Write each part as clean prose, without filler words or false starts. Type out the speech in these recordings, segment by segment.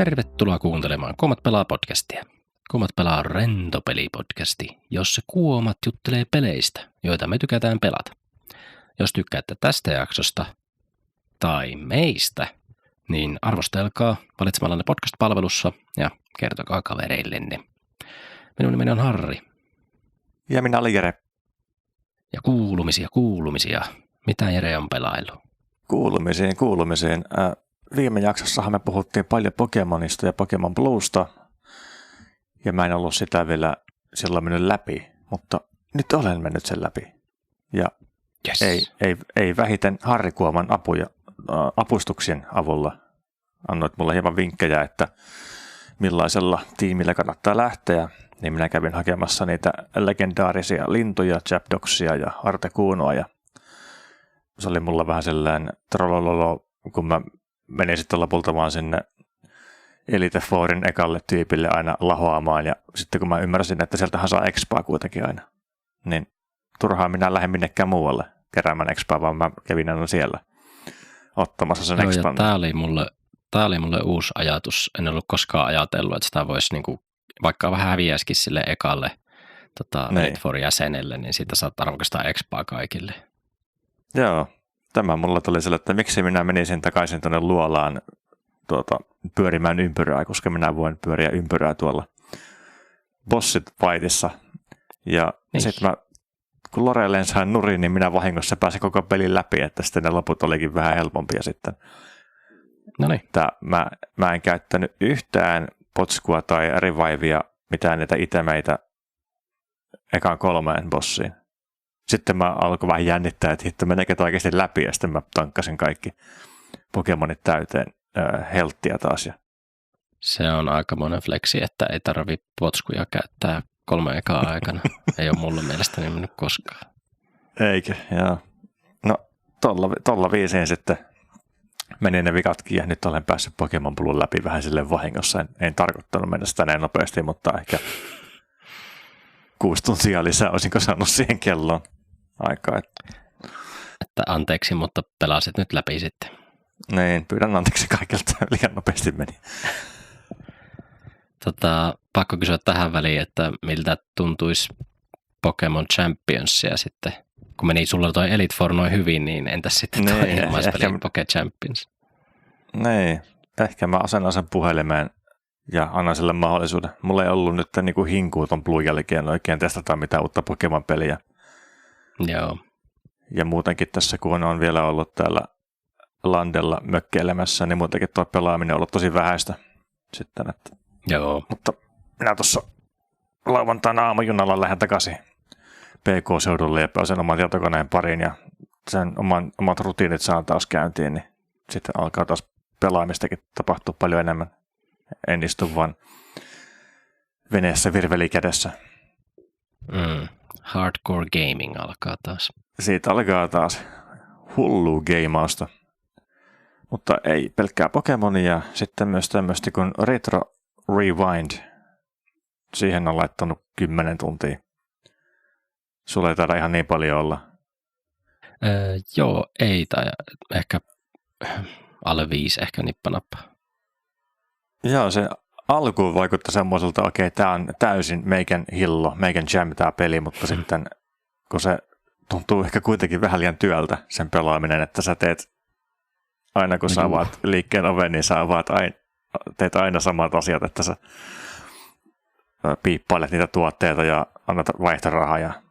Tervetuloa kuuntelemaan Kuomat pelaa podcastia. Kuomat pelaa on rento pelipodcasti, jossa kuomat juttelee peleistä, joita me tykätään pelata. Jos tykkäätte tästä jaksosta tai meistä, niin arvostelkaa valitsemallanne podcast-palvelussa ja kertokaa kavereillenne. Minun nimeni on Harri. Ja minä olen Jere. Ja kuulumisia. Mitä Jere on pelaillut? Kuulumisiin. Viime jaksossahan me puhuttiin paljon Pokemonista ja Pokemon Bluesta. Ja mä en ollut sitä vielä silloin mennyt läpi, mutta nyt olen mennyt sen läpi. Ja yes. ei vähiten Harri Kuoman apustuksien avulla annoit mulle hieman vinkkejä, että millaisella tiimillä kannattaa lähteä. Niin minä kävin hakemassa niitä legendaarisia lintuja, Zapdogsia ja Artekuunoa. Ja se oli mulla vähän sellainen trollololo, kun mä menin sitten lopulta vaan sinne Elite Fourin ekalle tyypille aina lahoamaan. Ja sitten kun mä ymmärsin, että sieltähän saa expaa kuitenkin aina, niin turhaan minä lähden minnekään muualle keräämään expaa, vaan mä kävin aina siellä ottamassa sen expan. Tää oli mulle uusi ajatus. En ollut koskaan ajatellut, että sitä voisi niinku, vaikka vähän häviäisikin sille ekalle Elite Four jäsenelle, niin siitä saat arvokasta expaa kaikille. Joo, tämä mulla tuli sille, että miksi minä menisin takaisin tuonne luolaan pyörimään ympyrää, koska minä voin pyöriä ympyrää tuolla bossit fightissa. Ja niin. Sitten kun Lorelleen sain nurin, niin minä vahingossa pääsin koko pelin läpi, että sitten ne loput olikin vähän helpompia sitten. Noniin. Mä en käyttänyt yhtään potskua tai revivea, mitään niitä itemeitä ekaan 3 bossiin. Sitten mä alkoin vähän jännittää, että meneekö tämä oikeasti läpi, ja sitten mä tankkasin kaikki Pokemonit täyteen helttiä taas. Se on aikamoinen fleksi, että ei tarvitse potskuja käyttää 3 ekaa aikana. Ei ole mulle mielestäni mennyt koskaan. Eikö, joo. No, tolla viisiin sitten meni ne vikatkin, ja nyt olen päässyt Pokemon Bluun läpi vähän silleen vahingossa. En tarkoittanut mennä sitä näin nopeasti, mutta ehkä 6 tuntia lisää olisinko saanut siihen kelloon aikaa. Että anteeksi, mutta pelasit nyt läpi sitten. Niin, pyydän anteeksi kaikilta, liian nopeasti meni. Pakko kysyä tähän väliin, että miltä tuntuisi Pokemon Championsia sitten, kun meni sulla toi Elite Four noin hyvin, niin entäs sitten tuo ilmaispeli Poke Champions? Niin, ehkä mä asennan sen puhelimeen ja annan sille mahdollisuuden. Mulla ei ollut nyt niinku hinkuu ton Blue jälkeen oikein testata mitään uutta Pokemon-peliä. Joo. Ja muutenkin tässä, kun on vielä ollut täällä landella mökkeilemässä, niin muutenkin tuo pelaaminen on ollut tosi vähäistä sitten. Että. Joo. Mutta minä tuossa lauantaina aamujunalla lähden takaisin PK-seudulle ja pääsen oman tietokoneen pariin ja sen omat rutiinit saan taas käyntiin, niin sitten alkaa taas pelaamistakin tapahtua paljon enemmän. En istu vaan veneessä virveli kädessä. Hardcore gaming alkaa taas. Siitä alkaa taas hullu geimausta. Mutta ei pelkkää Pokemonia, sitten myös tämmöistä kuin Retro Rewind. Siihen on laittanut 10 tuntia. Sulla ei taida ihan niin paljon olla. Joo, ei, tai ehkä alle 5 ehkä nippanappa. Joo, se alkuun vaikutti semmoiselta, okei, tämä on täysin meikän hillo, meikän jam tämä peli, mutta sitten kun se tuntuu ehkä kuitenkin vähän liian työltä sen pelaaminen, että sä teet aina kun sä avaat liikkeen oven, niin sä teet aina samat asiat, että sä piippailet niitä tuotteita ja annat vaihtorahaa ja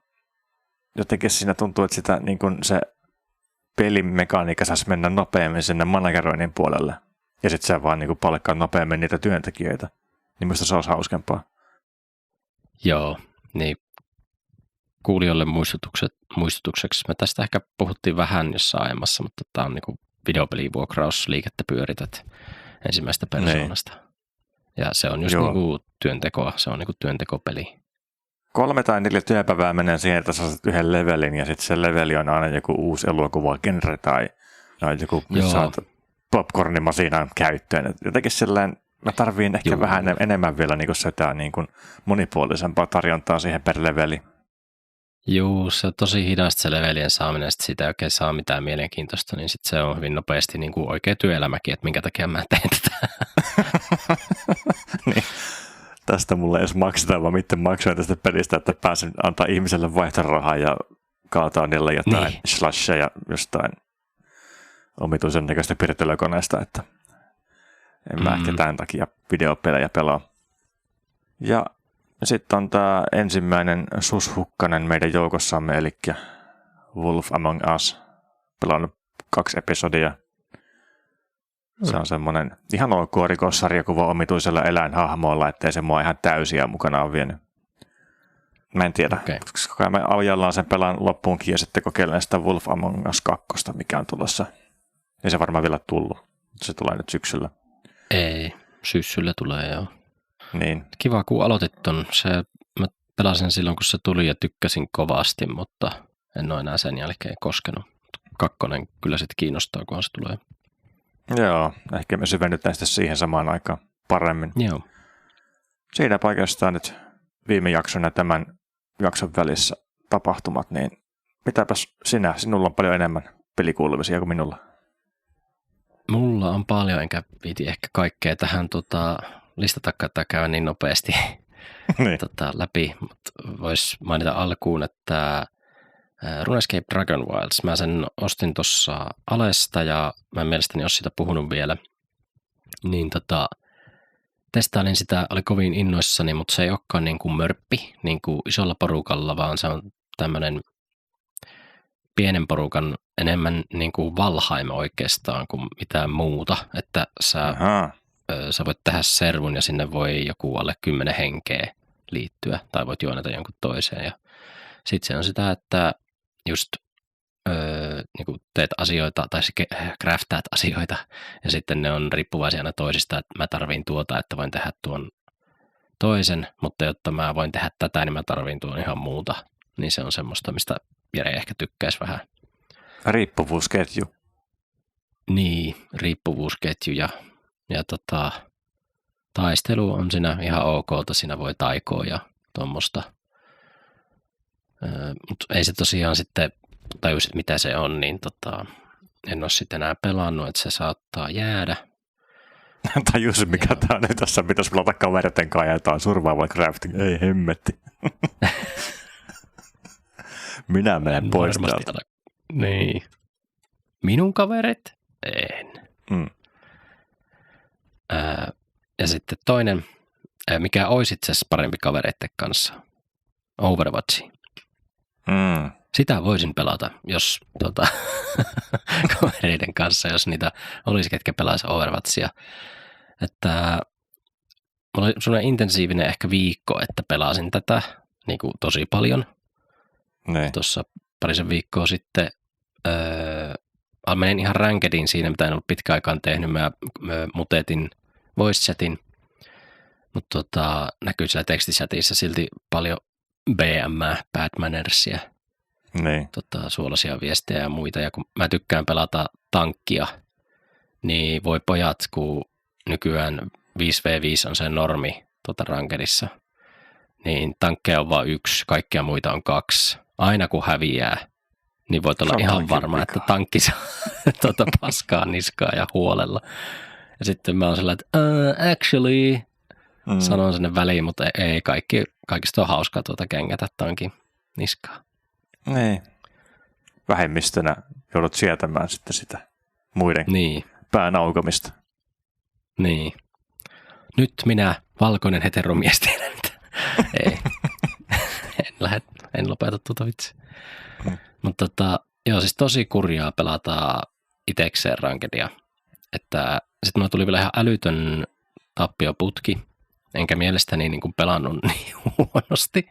jotenkin siinä tuntuu, että sitä, niin kun se pelimekaniikka saisi mennä nopeammin sinne manageroinnin puolelle. Ja sitten sä vaan niin palkkaat nopeammin niitä työntekijöitä. Niin minusta se olisi hauskempaa. Joo, niin kuulijoille muistutukseksi. Me tästä ehkä puhuttiin vähän jossain aiemmassa, mutta tämä on niin videopelivuokrausliikettä pyörität ensimmäistä persoonasta. Niin. Ja se on just niin työntekoa, se on niin työntekopeli. 3 tai 4 työpäivää menee siihen, että sä saat yhden levelin ja sitten se leveli on aina joku uusi elokuvagenre tai joku saat popcornimasiinan käyttöön. Et jotenkin sellainen, mä tarviin ehkä vähän enemmän vielä niin sitä niin kuin monipuolisempaa tarjontaa siihen per leveli. Juu, se on tosi hidasta se levelien saaminen, että siitä ei oikein saa mitään mielenkiintoista, niin sit se on hyvin nopeasti niin kuin oikea työelämäkin, että minkä takia mä teen tätä. Niin. Tästä mulle ei edes maksetaan, vaan miten maksaa tästä pelistä, että pääsen antaa ihmiselle vaihtorahaa ja kaataa niille jotain slasheja jostain omituisen näköistä pirtelökoneesta, että en mä ehkä tämän takia videopelejä pelaa. Ja sitten on tämä ensimmäinen sushukkanen meidän joukossamme, eli Wolf Among Us. Pelannut 2 episodia. Se on semmoinen ihan ok rikossarjakuva omituisella eläinhahmoilla, ettei se mua ihan täysiä mukana ole vienyt. Mä en tiedä, koska mä ajallaan sen pelaan loppuunkin ja sitten kokeilen sitä Wolf Among Us 2, mikä on tulossa. Ei se varmaan vielä tullut. Se tulee nyt syksyllä. Ei, syssyllä tulee joo. Niin. Kiva, kun aloitit ton. Mä pelasin silloin, kun se tuli ja tykkäsin kovasti, mutta en ole enää sen jälkeen koskenut. 2 kyllä sitten kiinnostaa, kunhan se tulee. Joo, ehkä me syvennytään sitten siihen samaan aikaan paremmin. Joo. Siinä oikeastaan nyt viime jakson ja tämän jakson välissä tapahtumat, niin mitäpäs sinulla on paljon enemmän pelikuulumisia kuin minulla? Mulla on paljon, enkä viiti ehkä kaikkea tähän listatakaan käydä niin nopeasti niin. läpi, mutta vois mainita alkuun, että RuneScape Dragon Wilds, mä sen ostin tuossa Alesta ja mä en mielestäni ole siitä puhunut vielä, niin testailin sitä, oli kovin innoissani, mutta se ei olekaan niin kuin mörppi niin kuin isolla porukalla, vaan se on tämmöinen pienen porukan enemmän niin kuin Valheim oikeastaan kuin mitään muuta, että sä voit tehdä servun ja sinne voi joku alle 10 henkeä liittyä tai voit juoneta jonkun toiseen ja sitten se on sitä, että just niin kuin teet asioita tai craftaat asioita ja sitten ne on riippuvaisia aina toisista, että mä tarviin tuota, että voin tehdä tuon toisen, mutta jotta mä voin tehdä tätä, niin mä tarviin tuon ihan muuta. Niin se on semmoista, mistä Jere ehkä tykkäisi vähän. Riippuvuusketju. Niin, riippuvuusketju ja taistelu on siinä ihan okolta, siinä voi taikoa ja tuommoista. Mutta ei se tosiaan sitten tajusit, mitä se on, niin en ole sitten enää pelannut, että se saattaa jäädä. Tajusin, mikä tämä on nyt tässä, pitäisi pelata kaveritten kanssa ja jotain survival crafting. Ei hemmetti. Minä menen pois täältä. Niin. Minun kaverit? En. Ja sitten toinen, mikä olisi itse asiassa parempi kavereiden kanssa, Overwatch. Sitä voisin pelata, jos kavereiden kanssa, jos niitä olisi, ketkä pelaisi Overwatchia. Että mulla oli sellainen intensiivinen ehkä viikko, että pelasin tätä niin kuin tosi paljon. Tuossa parisen viikkoa sitten menin ihan rankediin siinä, mitä en ollut pitkään aikaan tehnyt. Mä mutetin voice chatin, mutta näkyy siellä tekstichatissa silti paljon BM, bad mannersia, suolaisia viestejä ja muita. Ja kun mä tykkään pelata tankkia, niin voi pojat, kun nykyään 5v5 on se normi rankedissa, niin tankkeja on vain 1, kaikkia muita on 2. Aina kun häviää, niin voit olla ihan varma, että tankki saa paskaa niskaa ja huolella. Ja sitten mä oon sellainen, että actually, sanon sinne väliin, mutta ei kaikista on hauskaa kengätä tankin niskaa. Niin. Vähemmistönä joudut sietämään sitten sitä muiden pään aukomista. Niin. Nyt minä, valkoinen heteromies, tiedän mitä. Ei. En lopeta tuota vitsi. Mutta joo, siis tosi kurjaa pelata itekseen rankedia. Että sitten mulla tuli vielä ihan älytön tappioputki, enkä mielestäni niin kuin pelannut niin huonosti.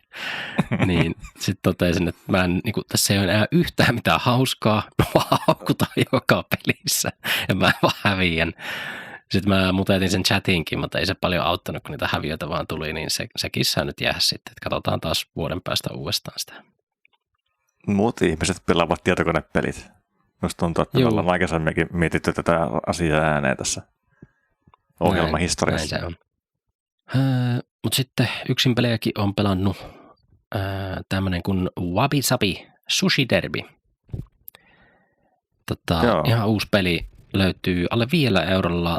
Niin sitten totesin, että mä en, niin kuin, tässä ei ole enää yhtään mitään hauskaa, vaan haukutaan joka pelissä ja mä vaan häviän. Sitten mä mutetin sen chatinkin, mutta ei se paljon auttanut, kun niitä häviöitä vaan tuli, niin sekin saa nyt jäädä sitten, että katsotaan taas vuoden päästä uudestaan sitä. Muut ihmiset pelaavat tietokonepelit. Musta tuntuu, että me ollaan aikaisemminkin mietitty tätä asiaa ääneen tässä ohjelmahistoriassa. Näin se on. Mutta sitten yksin pelejäkin on pelannut tämmöinen kuin Wabi Sabi Sushi Derby. Ihan uusi peli löytyy alle 5 eurolla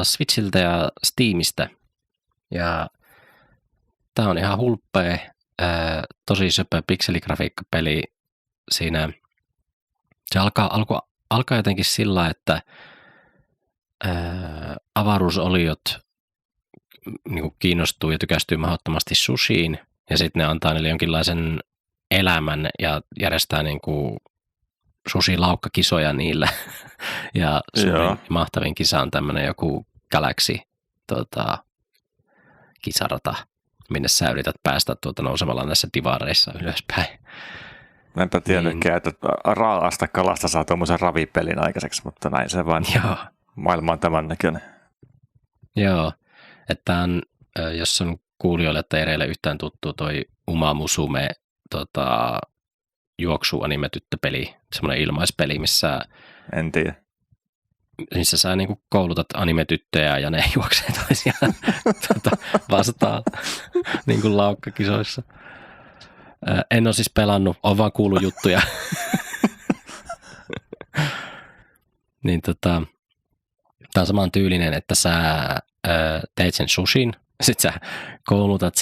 Switchiltä ja Steamista. Ja tää on ihan hulppea, tosi söpö pikseligrafiikkapeli. Siinä se alkaa jotenkin sillä, että avaruusoliot niin kiinnostuu ja tykästyy mahdottomasti sushiin, ja sitten ne antaa niille jonkinlaisen elämän ja järjestää niin kuin sushi-laukkakisoja niillä. Ja suurin mahtavin kisa on tämmöinen joku Galaxy kisarata, minne sä yrität päästä nousemalla näissä divareissa ylöspäin. Mä enpä tiennytkään, että raa'asta kalasta saa tuommoisen ravipelin aikaiseksi, mutta näin se vaan. Maailma on tämän näköinen. Joo, että on, jos on kuulijoille tai ereille yhtään tuttu toi Uma Musume juoksu-anime-tyttöpeli, semmoinen ilmaispeli, missä en tiedä. Missä sä niinku koulutat anime-tyttöjä ja ne juoksee toisiaan vastaan niin kuin laukkakisoissa. En ole siis pelannut, olen vaan kuullut juttuja. Niin tämä on saman tyylinen, että sä teet sen sushin, sitten sä koulutat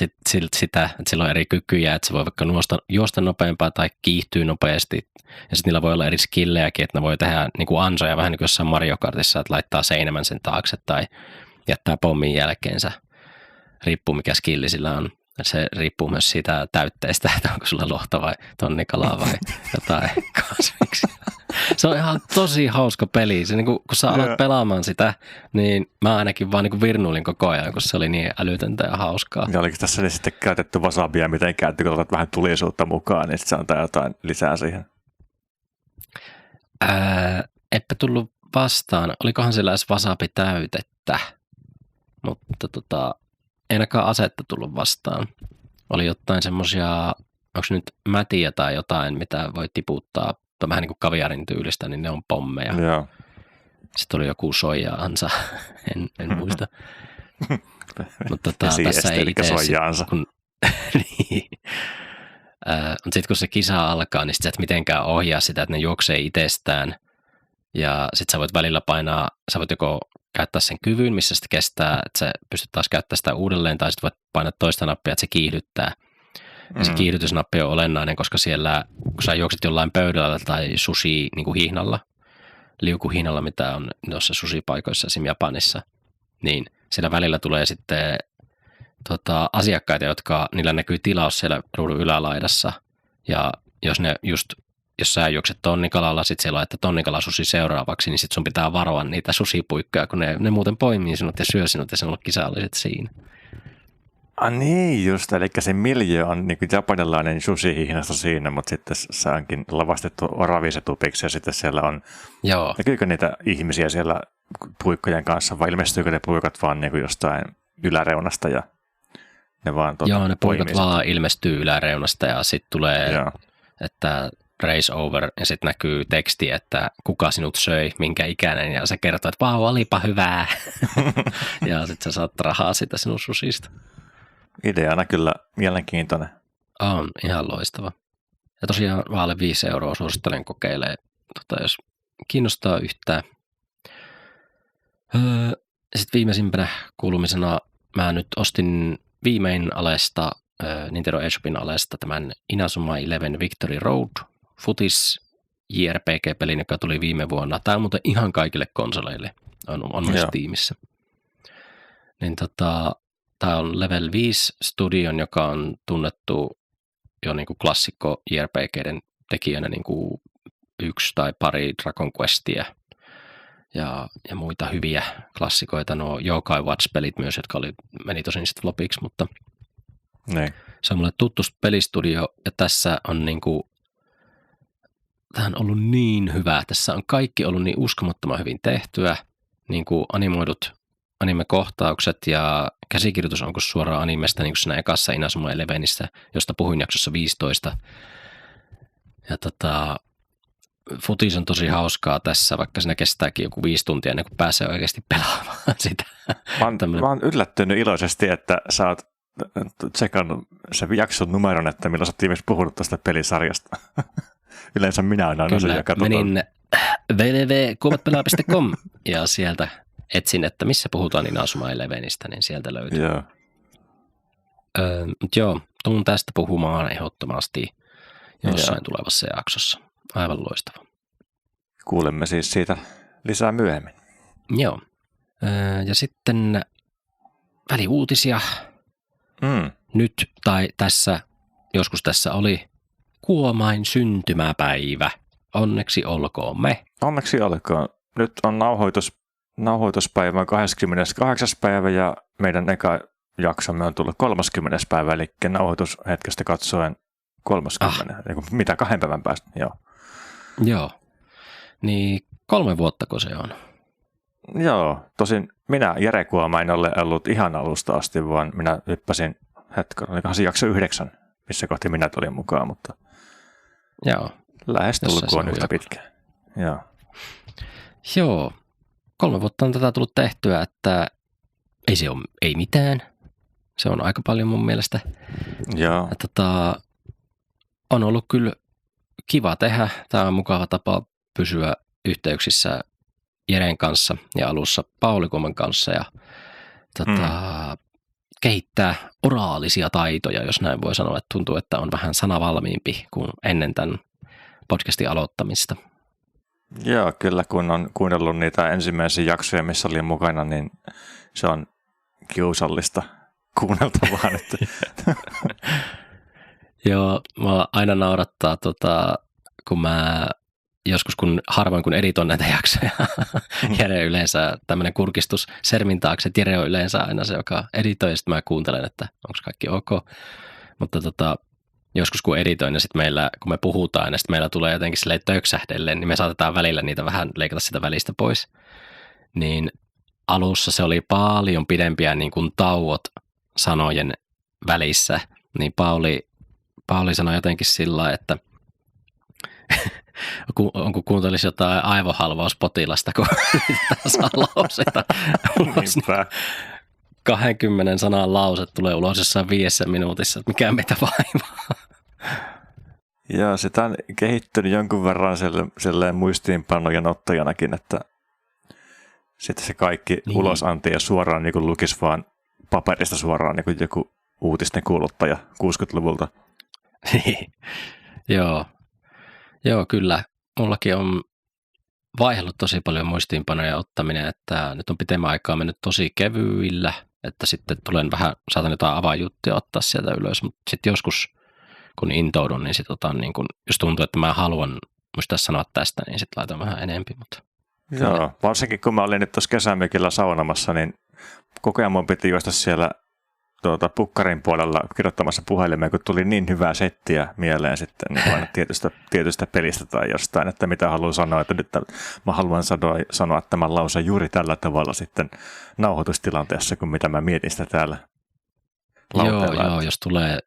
sitä, että sillä on eri kykyjä, että se voi vaikka juosta nopeampaa tai kiihtyy nopeasti. Ja sitten niillä voi olla eri skillejäkin, että ne voi tehdä niin kuin ansoja vähän niin kuin jossain Mario Kartissa, että laittaa seinämän sen taakse tai jättää pommin jälkeensä. Riippuu mikä skilli sillä on. Se riippuu myös siitä täytteestä, että onko sulla lohta vai tonnikalaa vai jotain kasviksia. Se on ihan tosi hauska peli. Se, niin kun sä alat pelaamaan sitä, niin mä ainakin vaan niin virnuilin koko ajan, kun se oli niin älytöntä ja hauskaa. Ja oliko tässä sitten käytetty wasabia mitenkään, että kun otat vähän tulisuutta mukaan, niin sitten se antaa jotain lisää siihen? Eipä tullut vastaan. Olikohan sillä edes wasabi-täytettä, mutta ei ainakaan asetta tullut vastaan. Oli jotain semmoisia, onko nyt mätiä tai jotain, mitä voi tiputtaa, vähän niin kuin kaviarin tyylistä, niin ne on pommeja. Joo. Sitten oli joku soija-ansa, en muista. Mutta tässä ei itse kun niin. Mutta sitten kun se kisa alkaa, niin sä et mitenkään ohjaa sitä, että ne juoksee itsestään. Ja sitten sä voit välillä painaa, sä voit joko käyttää sen kyvyn, missä sitä kestää, että sä pystyt taas käyttämään sitä uudelleen, tai sitten voit painaa toista nappia, että se kiihdyttää. Ja se kiihdytysnappi on olennainen, koska siellä, kun sä juokset jollain pöydällä tai sushi niin kuin hihnalla, liukuhihnalla, mitä on noissa sushi-paikoissa esimerkiksi Japanissa, niin siellä välillä tulee sitten asiakkaita, jotka, niillä näkyy tilaus siellä ruudun ylälaidassa, ja jos sä juokset tonnikalalla, sit siellä on, että tonnikala sushi seuraavaksi, niin sit sun pitää varoa niitä sushipuikkoja, kun ne muuten poimii sinut ja syö sinut, ja se on ollut kisalliset siinä. Niin just, eli se miljö on niin kuin japanilainen sushi-hihnasta siinä, mutta sitten se onkin lavastettu oravisetupiksi, ja sitten siellä on, näkyykö niitä ihmisiä siellä puikkojen kanssa, vai ilmestyykö ne puikat vaan niin kuin jostain yläreunasta, ja ne vaan ne puikat vaan ilmestyy yläreunasta, ja sitten tulee, että race over, ja sitten näkyy teksti, että kuka sinut söi, minkä ikäinen, ja se kertoo, että vau, olipa hyvää. Ja sitten sä saat rahaa sitä sinun susista. Ideana kyllä mielenkiintoinen. On ihan loistava. Ja tosiaan vaan 5 € suosittelen kokeilemaan, jos kiinnostaa yhtään. Sitten viimeisimpänä kuulumisena mä nyt ostin viimein alesta, Nintendo eShopin alesta tämän Inazuma 11 Victory Road Futis JRPG-pelin, joka tuli viime vuonna. Tämä on muuten ihan kaikille konsoleille, on myös Steamissa. Niin tämä on Level 5 Studion, joka on tunnettu jo niin kuin klassikko JRPG:den tekijänä niin kuin 1 tai pari Dragon Questia ja muita hyviä klassikoita. Nuo Yokai Watch-pelit myös, jotka meni tosin sitten flopiksi, mutta se on mulle tuttu pelistudio, ja tässä on niin kuin, tämä on ollut niin hyvä. Tässä on kaikki ollut niin uskomattoman hyvin tehtyä, niin kuin animoidut anime-kohtaukset ja käsikirjoitus onko suoraan animesta, niin kuin siinä ekassa Inazuma 11, josta puhuin jaksossa 15. Ja Futis on tosi hauskaa tässä, vaikka siinä kestääkin joku 5 tuntia ennen kuin pääsee oikeasti pelaamaan sitä. Mä oon yllättynyt iloisesti, että sä oot tsekannut se jakson numeron, että milloin sä oot viimeksi puhunut tuosta pelisarjasta. Yleensä minä olen aina se, joka menin www.kuomatpelaa.com ja sieltä etsin, että missä puhutaan Inazuma Elevenistä, niin sieltä löytyy. Joo. Joo, tuun tästä puhumaan ehdottomasti jossain tulevassa jaksossa. Aivan loistava. Kuulemme siis siitä lisää myöhemmin. Joo. Ja sitten väliuutisia. Nyt tai joskus tässä oli Kuomain syntymäpäivä. Onneksi olkoon me. Onneksi olkoon. Nyt on nauhoituspäivä 28. päivä ja meidän eka jaksomme on tullut 30. päivä, eli nauhoitushetkestä katsoen 30. Mitä 2 päivän päästä, joo. Joo. Niin 3 vuottako se on? Joo, tosin minä Jere Kuoma en ole ollut ihan alusta asti, vaan minä hyppäsin olikohan se jakso 9, missä kohti minä tulin mukaan, mutta joo. Lähestulkoon yhtä pitkään. Joo. Joo. 3 vuotta on tätä tullut tehtyä, että ei mitään. Se on aika paljon mun mielestä. Joo. On ollut kyllä kiva tehdä. Tämä on mukava tapa pysyä yhteyksissä Jeren kanssa ja alussa Pauli Kuoman kanssa ja kehittää oraalisia taitoja, jos näin voi sanoa. Että tuntuu, että on vähän sanavalmiimpi kuin ennen tämän podcastin aloittamista. Joo, kyllä kun on kuunnellut niitä ensimmäisiä jaksoja, missä olin mukana, niin se on kiusallista kuunneltavaa nyt. Joo, mä aina naurattaa, kun mä joskus harvoin kun editoin näitä jaksoja, Jere yleensä tämmöinen kurkistus sermin taakse, että Jere on yleensä aina se, joka editoi, ja sitten mä kuuntelen, että onko kaikki ok. Mutta joskus kun editoin, ja sitten meillä, kun me puhutaan, ja sitten meillä tulee jotenkin silleen töksähdellen, niin me saatetaan välillä niitä vähän leikata sitä välistä pois. Niin alussa se oli paljon pidempiä niin kuin tauot sanojen välissä, niin Pauli sanoi jotenkin sillä, että kun kuuntelisi jotain aivohalvauspotilasta, kun saa lauseita ulos, niin 20 sanan lause tulee ulos jossain 5 minuutissa, että mikä meitä vaivaa. Joo, sitä on kehittynyt jonkun verran silleen muistiinpanojen ottajanakin, että sitten se kaikki ulosanti ja suoraan niin kuin lukisi vaan paperista suoraan niin kuin joku uutisten kuuluttaja 60-luvulta. Joo, kyllä. Mullakin on vaihdellut tosi paljon muistiinpanoja ottaminen, että nyt on pitemmän aikaa mennyt tosi kevyillä, että sitten saatan jotain avainjuttuja ottaa sieltä ylös, mutta sitten joskus, kun intoudun, niin sitten otan, niin kun, jos tuntuu, että mä haluan muistaa sanoa tästä, niin sitten laitan vähän enempi. Mutta joo, varsinkin kun mä olin nyt tuossa kesämökillä saunamassa, niin koko ajan mun piti juosta siellä pukkarin puolella kirjoittamassa puhelimeen, kun tuli niin hyvää settiä mieleen sitten niin aina tietystä pelistä tai jostain, että mitä haluan sanoa, että nyt mä haluan sanoa tämän lauseen juuri tällä tavalla sitten nauhoitustilanteessa, kuin mitä mä mietin sitä täällä lauteella. Joo, jos tulee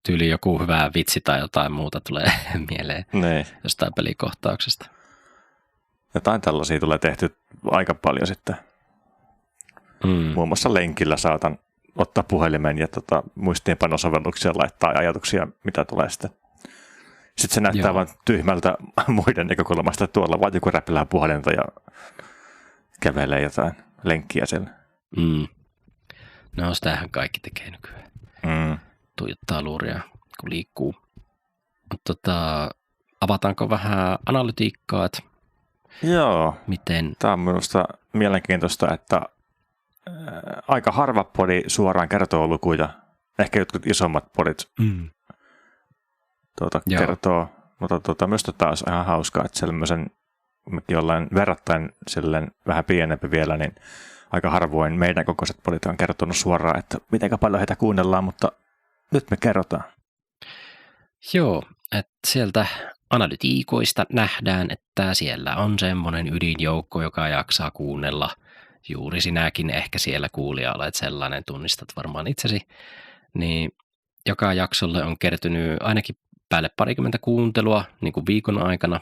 tyyli joku hyvä vitsi tai jotain muuta tulee mieleen jostain pelikohtauksesta. Jotain tällaisia tulee tehty aika paljon sitten. Muun muassa lenkillä saatan ottaa puhelimen ja muistiinpanosovelluksia laittaa ajatuksia, mitä tulee sitten. Sitten se näyttää vain tyhmältä muiden näkökulmasta, tuolla vaan joku räpilää puhelinta ja kävelee jotain lenkkiä siellä. No sitähän kaikki tekee nykyään. Tuijottaa luuria, kun liikkuu. Mutta avataanko vähän analytiikkaa, että joo, miten? Tämä on minusta mielenkiintoista, että aika harva podi suoraan kertoo lukuja. Ehkä jotkut isommat podit kertoo, mutta minusta taas ihan hauskaa, että sellaisen jollain verrattain vähän pienempi vielä, niin aika harvoin meidän kokoiset podit on kertonut suoraan, että miten paljon heitä kuunnellaan, mutta nyt me kerrotaan. Joo, että sieltä analytiikoista nähdään, että siellä on semmoinen ydinjoukko, joka jaksaa kuunnella. Juuri sinäkin ehkä siellä kuulija olet sellainen, tunnistat varmaan itsesi. Niin joka jaksolle on kertynyt ainakin päälle 20 kuuntelua niin kuin viikon aikana.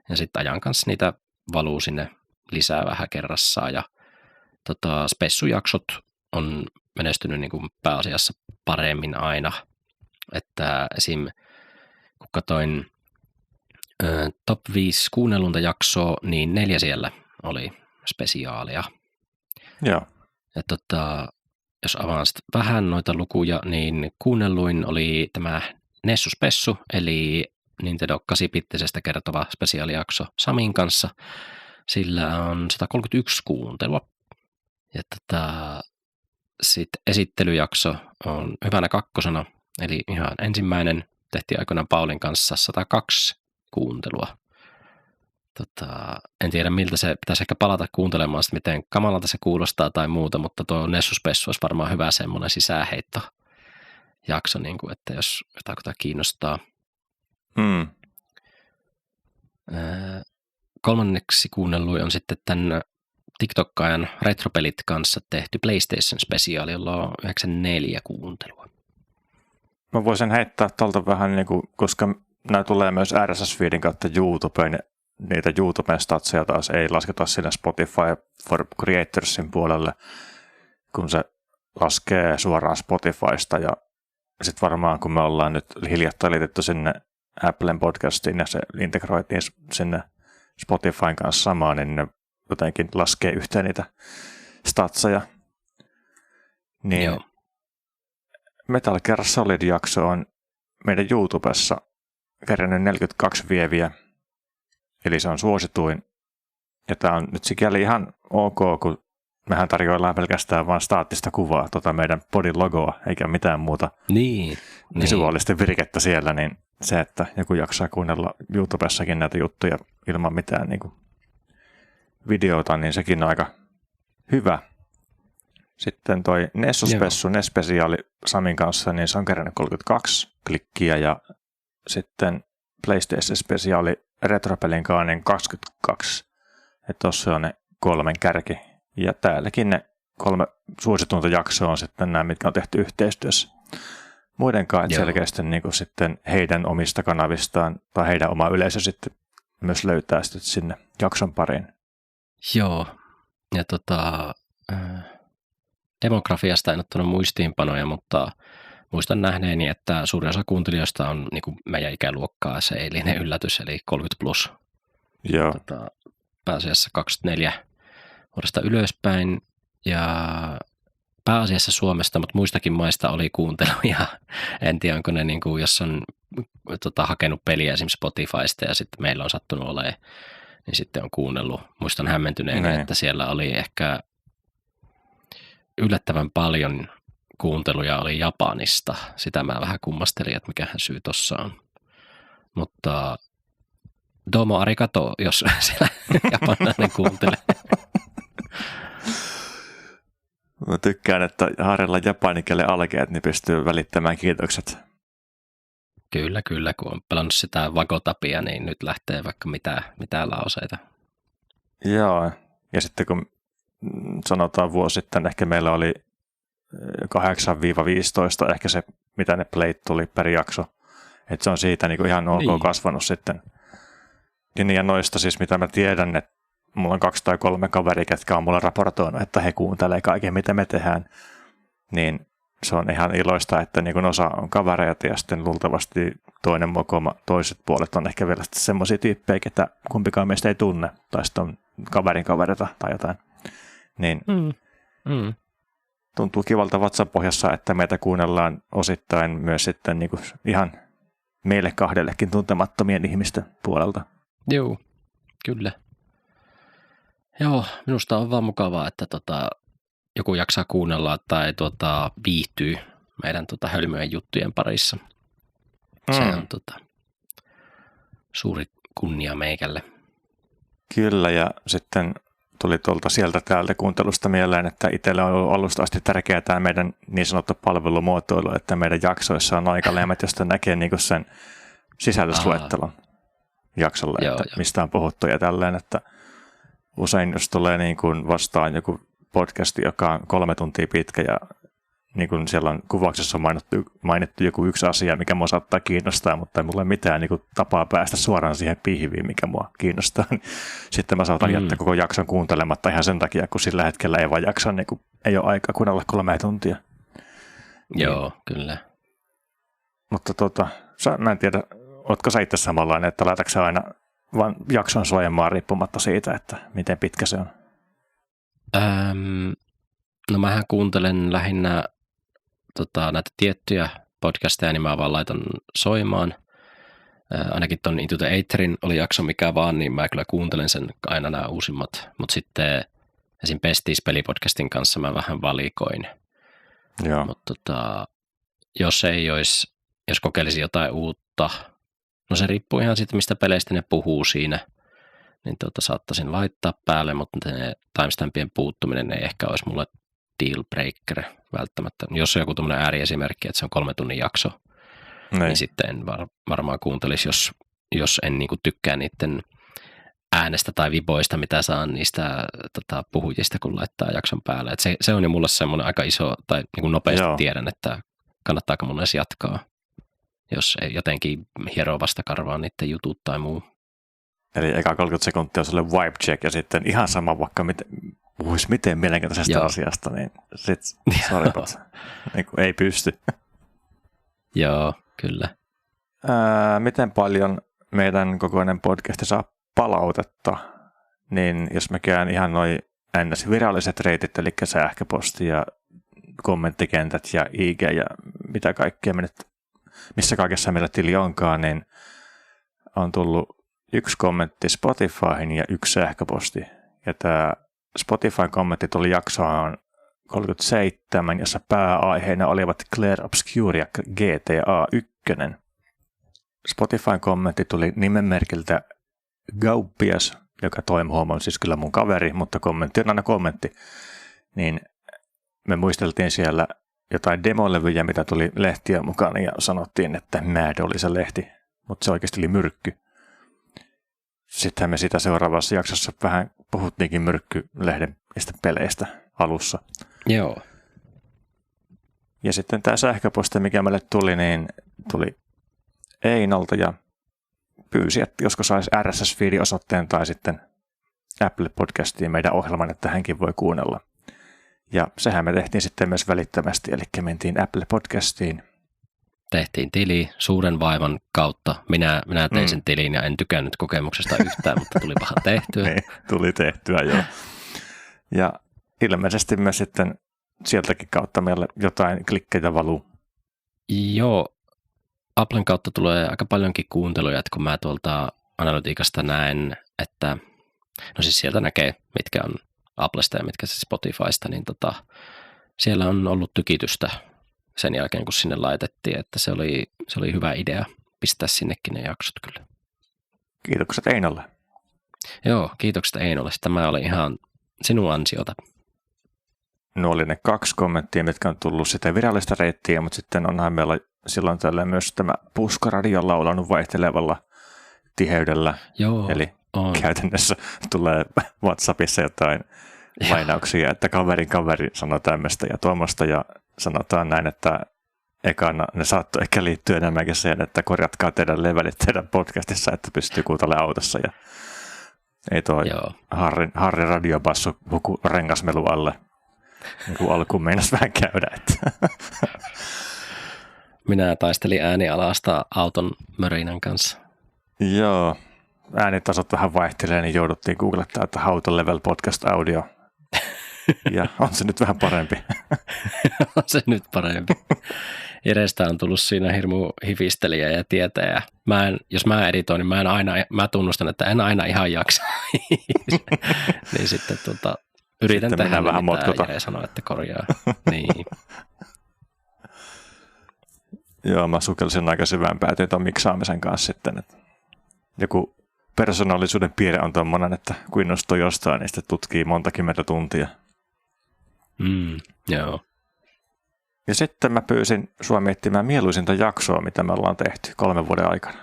Ja sitten ajan kanssa niitä valuu sinne lisää vähän kerrassaan. Ja spessujaksot on menestynyt niin kuin pääasiassa paremmin aina. Että esim. Kun katsoin top 5 kuunnellunta jaksoa, niin 4 siellä oli spesiaalia. Joo. Ja jos avaan vähän noita lukuja, niin kuunnelluin oli tämä Nessus Pessu, eli Nintendo 8-bittisestä kertova spesiaalijakso Samin kanssa. Sillä on 131 kuuntelua. Ja sitten esittelyjakso on hyvänä kakkosena, eli ihan ensimmäinen tehtiin aikoinaan Paulin kanssa 102 kuuntelua. En tiedä miltä se pitäisi ehkä palata kuuntelemaan, miten kamalalta se kuulostaa tai muuta, mutta tuo Nessus Pessu olisi varmaan hyvä semmoinen sisäänheittojakso, niin kuin, että jos jotain kiinnostaa. Kolmanneksi kuunnelluin on sitten tämän TikTokkaajan Retropelit kanssa tehty PlayStation-spesiaali, jolla on 94 kuuntelua. Mä voisin heittää tuolta vähän, niin kuin, koska nämä tulee myös RSS-feedin kautta YouTubeen. Niitä YouTuben statseja taas ei lasketa sinne Spotify for Creatorsin puolelle, kun se laskee suoraan Spotifysta. Ja sitten varmaan, kun me ollaan nyt hiljattain liitetty sinne Applen podcastiin ja se integroitiin sinne Spotifyn kanssa samaan, niin ne jotenkin laskee yhteen niitä statseja. Niin joo. Metal Gear Solid-jakso on meidän YouTubessa kerännyt 42 vieviä, eli se on suosituin. Ja tämä on nyt sikäli ihan ok, kun mehän tarjoillaan pelkästään vain staattista kuvaa, meidän podin logoa, eikä mitään muuta visuaalista virkettä siellä, niin se, että joku jaksaa kuunnella YouTubessakin näitä juttuja ilman mitään niin kuin videota, niin sekin on aika hyvä. Sitten toi Nessus Pessu, NES-spesiaali Samin kanssa, niin se on kerännyt 32 klikkiä ja sitten PlayStation-spesiaali Retropelin kanssa niin 22. Että tossa on ne 3 kärki. Ja täälläkin ne 3 suositunta jaksoa on sitten nämä, mitkä on tehty yhteistyössä muiden kanssa, että selkeästi niin kuin sitten heidän omista kanavistaan tai heidän oma yleisö sitten myös löytää sitten sinne jakson pariin. Joo, ja demografiasta en ottanut muistiinpanoja, mutta muistan nähneeni, että suurin osa kuuntelijoista on niin kuin meidän ikäluokkaa, se eilinen yllätys, eli 30 plus. Joo. Pääasiassa 24 vuodesta ylöspäin, ja pääasiassa Suomesta, mutta muistakin maista oli kuunteluja. En tiedä, onko ne, niin kuin, jos on hakenut peliä esimerkiksi Spotifysta ja sitten meillä on sattunut olemaan, niin sitten on kuunnellut. Muistan hämmentyneen, että siellä oli ehkä yllättävän paljon kuunteluja oli Japanista. Sitä mä vähän kummastelin, että mikähän syy tossa on. Mutta domo arigato, jos siellä japanilainen kuuntelee. Mä tykkään, että Harjalla japanikielen alkeet, niin pystyy välittämään kiitokset. Kyllä, kun on pelannut sitä Vagotapia, niin nyt lähtee vaikka mitä lauseita. Joo, ja sitten kun sanotaan vuosi sitten, ehkä meillä oli 8-15, ehkä se, mitä ne playt tuli per jakso. Että se on siitä niin kuin ihan ok kasvanut sitten. Ja noista siis, mitä mä tiedän, että mulla on 2 tai 3 kaveria, ketkä on mulle raportoinut, että he kuuntelee kaiken, mitä me tehdään. Niin se on ihan iloista, että niin kun osa on kavereita ja sitten luultavasti toinen mokoma, toiset puolet on ehkä vielä semmoisia tyyppejä, ketä kumpikaan meistä ei tunne, tai sitten on kaverin kaverita tai jotain. Niin tuntuu kivalta vatsanpohjassa, että meitä kuunnellaan osittain myös sitten niin kuin ihan meille 2 tuntemattomien ihmisten puolelta. Joo, kyllä. Joo, minusta on vaan mukavaa, että joku jaksaa kuunnella tai viihtyy meidän hölmöjen juttujen parissa. Se on suuri kunnia meikälle. Kyllä, ja sitten tuli sieltä täältä kuuntelusta mieleen, että itselle on ollut alusta asti tärkeää tämä meidän niin sanottu palvelumuotoilu, että meidän jaksoissa on aikaleemet, josta näkee niinku sen sisällysluettelon jaksolle, että mistä on puhuttu ja tälleen, että usein jos tulee niin kuin vastaan joku podcasti, joka on 3 tuntia pitkä ja niin kuin siellä on kuvauksessa on mainittu joku yksi asia, mikä mua saattaa kiinnostaa, mutta ei mulla ole mitään niin kuin tapaa päästä suoraan siihen pihviin, mikä mua kiinnostaa. Sitten mä saatan jättää koko jakson kuuntelematta ihan sen takia, kun sillä hetkellä ei vaan jaksa, niin kuin, ei ole aikaa kuunnella 3 tuntia. Joo, kyllä. Mutta mä en tiedä, ootko sä itse samanlainen, että laitatko sä aina vaan jakson soimaan riippumatta siitä, että miten pitkä se on? No mähän kuuntelen lähinnä näitä tiettyjä podcasteja, niin mä vaan laitan soimaan. Ainakin ton Into the Aetherin oli jakso mikä vaan, niin mä kyllä kuuntelen sen aina nämä uusimmat. Mutta sitten esim. Pestis-pelipodcastin kanssa mä vähän valikoin. Joo. Mutta jos kokeilisin jotain uutta, no se riippuu ihan siitä, mistä peleistä ne puhuu siinä, niin saattaisin laittaa päälle, mutta ne timestampien puuttuminen ei ehkä olisi mulle deal breaker välttämättä. Jos on joku tämmöinen ääriesimerkki, että se on 3 tunnin jakso, niin sitten en varmaan kuuntelisi, jos en niinku tykkää niiden äänestä tai viboista, mitä saan niistä puhujista, kun laittaa jakson päälle. Et se on jo mulle semmoinen aika iso, tai niinku nopeasti tiedän, että kannattaako mun edes jatkaa, jos ei jotenkin hieroo vastakarvaa niiden jutut tai muu. Eli eka 30 sekuntia on sulle vibe check ja sitten ihan sama vaikka puhuisi miten mielenkiintoisesta asiasta, niin sitten sorry, niin ei pysty. Joo, kyllä. Miten paljon meidän kokoinen podcast saa palautetta, niin jos mä käyn ihan noin viralliset reitit, eli sähköposti ja kommenttikentät ja IG ja mitä kaikkea missä kaikessa meillä tili onkaan, niin on tullut 1 kommentti Spotifyhin ja 1 sähköposti. Ja tämä Spotifyn kommentti tuli jaksoon 37, jossa pääaiheena olivat Clair Obscure ja GTA 1. Spotifyn kommentti tuli nimenmerkiltä Gauppias, joka on siis kyllä mun kaveri, mutta kommentti on aina kommentti. Niin me muisteltiin siellä jotain demolevyjä, mitä tuli lehtiä mukana ja sanottiin, että Mad oli se lehti, mutta se oikeasti oli myrkky. Sittenhän me sitä seuraavassa jaksossa vähän puhuttiinkin myrkkylehden peleistä alussa. Joo. Ja sitten tämä sähköposti, mikä meille tuli, niin tuli Einolta ja pyysi, että josko saisi RSS-feed-osoitteen tai sitten Apple Podcastiin meidän ohjelman, että hänkin voi kuunnella. Ja sehän me tehtiin sitten myös välittömästi, eli mentiin Apple Podcastiin. Tehtiin tili suuren vaivan kautta. Minä tein sen tilin ja en tykännyt kokemuksesta yhtään, mutta tuli pahan tehtyä. Niin, tuli tehtyä, joo. Ja ilmeisesti myös sitten sieltäkin kautta meille jotain klikkejä valuu. Joo, Applen kautta tulee aika paljonkin kuunteluja, että kun mä tuolta analytiikasta näen, että no siis sieltä näkee, mitkä on Applesta ja mitkä se Spotifysta, niin siellä on ollut tykitystä sen jälkeen, kun sinne laitettiin, että se oli hyvä idea pistää sinnekin ne jaksot kyllä. Kiitokset Einolle. Joo, kiitokset Einolle. Tämä oli ihan sinun ansiota. No oli ne 2 kommenttia, mitkä on tullut sitä virallista reittiä, mutta sitten onhan meillä silloin tällä myös tämä Puskaradio laulanut vaihtelevalla tiheydellä. Joo, eli on. Käytännössä tulee WhatsAppissa jotain lainauksia, että kaveri sanoo tämmöistä ja tuommoista ja sanotaan näin, että ekana ne saattoi ehkä liittyä enemmänkin siihen, että korjatkaa teidän levelit teidän podcastissa, että pystyy kuuntelemaan autossa ja ei toi Harri radiobassu huku rengasmelu alle, niin kuin alkuun meinasi vähän käydä. Että. Minä taistelin äänialasta auton mörinän kanssa. Joo, äänitasot vähän vaihtelee, niin jouduttiin googlettaa, että how to level podcast audio. Ja on se nyt vähän parempi. On se nyt parempi. Irestä on tullut siinä hirmu hifistelijä ja tietäjä. Jos mä editoin, niin mä tunnustan, että en aina ihan jaksa. Niin sitten yritän sitten tehdä vähän mitä Jere sanoo, että korjaa. Niin. Joo, mä sukelsin aika syvään päätyyn tuon miksaamisen kanssa sitten. Että joku persoonallisuuden piirre on tommoinen, että kun innostuu jostain, niin sitten tutkii monta kymmentä tuntia. Joo. Ja sitten mä pyysin sua miettimään mieluisinta jaksoa, mitä me ollaan tehty 3 vuoden aikana.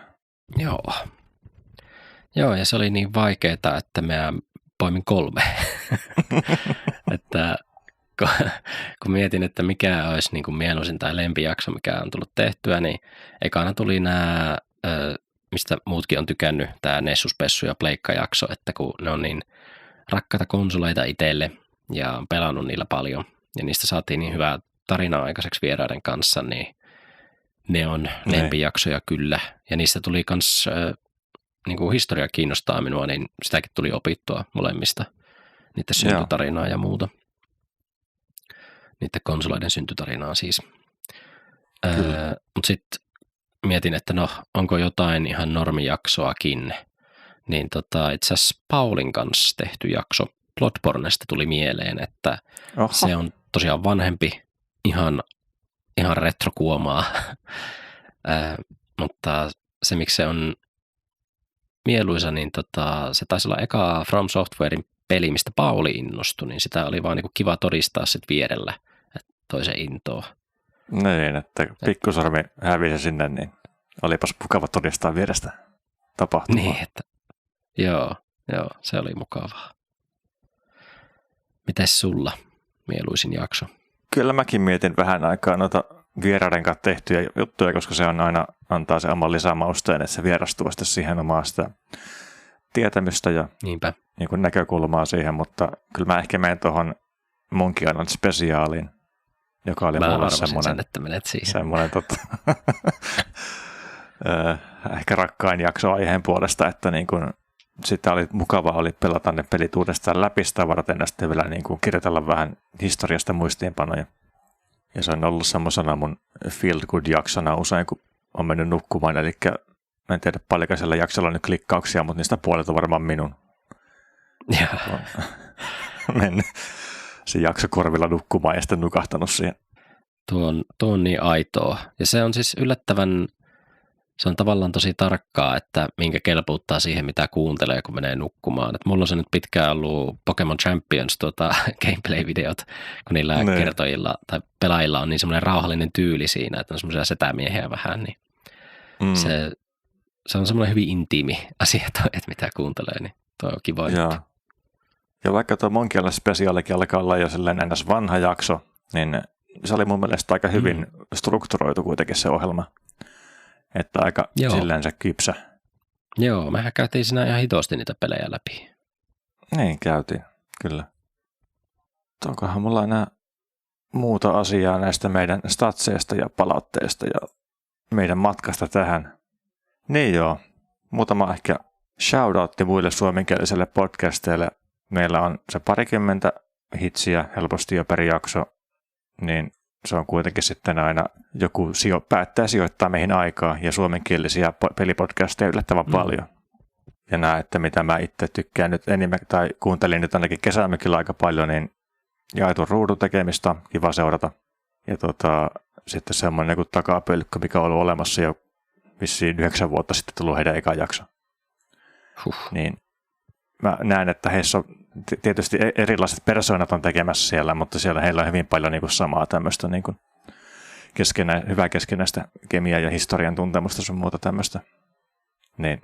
Joo, ja se oli niin vaikeaa, että mä poimin 3. Että kun mietin, että mikä olisi niin kuin mieluisin tai lempijakso, mikä on tullut tehtyä, niin ekana tuli nämä, mistä muutkin on tykännyt, tämä Nessus Pessu ja Pleikka-jakso, että kun ne on niin rakkaita konsoleita itselle ja on pelannut niillä paljon, ja niistä saatiin niin hyvää tarinaa aikaiseksi vieraiden kanssa, niin ne on lempijaksoja kyllä. Ja niistä tuli myös, niin kuin historia kiinnostaa minua, niin sitäkin tuli opittua molemmista, niiden syntytarinaa ja muuta. Niiden konsoleiden syntytarinaa siis. Mutta sitten mietin, että no, onko jotain ihan normijaksoakin. Niin itse asiassa Paulin kanssa tehty jakso Bloodbornesta tuli mieleen, että se on tosiaan vanhempi, ihan retrokuomaa, mutta se miksi se on mieluisa, niin se taisi olla eka From Softwarein peli, mistä Pauli innostui, niin sitä oli vaan niinku kiva todistaa sit vierellä, että toi se intoa. Niin, että pikkusormi hävisi sinne, niin olipas mukava todistaa vierestä tapahtumaa. Niin, että joo, se oli mukavaa. Mites sulla mieluisin jakso? Kyllä mäkin mietin vähän aikaa noita vieraiden kanssa tehtyjä juttuja, koska se on aina antaa se oman lisämausteen, että se vierastuu sitten siihen omaa sitä tietämystä ja niin kuin näkökulmaa siihen, mutta kyllä mä ehkä menen tuohon Monkey Island spesiaaliin, joka oli mulle semmoinen ehkä rakkain jakso aiheen puolesta, että niin kuin sitä oli mukavaa pelata ne pelit uudestaan läpi sitä varten ja sitten vielä niin kuin kirjoitella vähän historiasta muistiinpanoja. Ja se on ollut semmoisena mun feel good jaksona usein, kun on mennyt nukkumaan. Eli mä en tiedä paljonko siellä jaksolla on nyt klikkauksia, mutta niistä puolet on varmaan minun. Mennyt se jakso korvilla nukkumaan ja sitten nukahtanut siihen. Tuo on niin aitoa. Ja se on siis yllättävän, se on tavallaan tosi tarkkaa, että minkä kelpuuttaa siihen, mitä kuuntelee, kun menee nukkumaan. Et mulla on se nyt pitkään ollut Pokemon Champions gameplay-videot, kun niillä kertojilla tai pelaajilla on niin semmoinen rauhallinen tyyli siinä, että on semmoisia setämiehiä vähän, niin se on semmoinen hyvin intiimi asia, että mitä kuuntelee, niin toi on kiva juttu. Ja vaikka tuo Monkey Island spesiaalikin alkaa olla jo sellainen ns. Vanha jakso, niin se oli mun mielestä aika hyvin strukturoitu kuitenkin se ohjelma. Että aika silleen se kypsä. Joo, mehän käytiin siinä ihan hitosti niitä pelejä läpi. Niin, käytiin, kyllä. Onkohan mulla enää muuta asiaa näistä meidän statseista ja palautteista ja meidän matkasta tähän. Niin joo, muutama ehkä shoutoutti muille suomenkieliselle podcasteille. Meillä on se 20 hitsiä helposti jo per jakso, niin se on kuitenkin sitten aina joku päättää sijoittaa meihin aikaa ja suomenkielisiä pelipodcasteja yllättävän paljon. Ja että mitä mä itse tykkään nyt enemmän, tai kuuntelin nyt ainakin kesämökillä aika paljon, niin jaetun ruudun tekemistä on kiva seurata. Ja sitten semmoinen kuin takapölkkö, mikä on ollut olemassa jo vissiin 9 vuotta sitten tullut heidän eka jakso. Niin mä näen, että heissä on tietysti erilaiset persoonat on tekemässä siellä, mutta siellä heillä on hyvin paljon niin kuin samaa tämmöistä niin kuin hyvää keskenäistä kemiaa ja historian tuntemusta sun muuta tämmöistä. Niin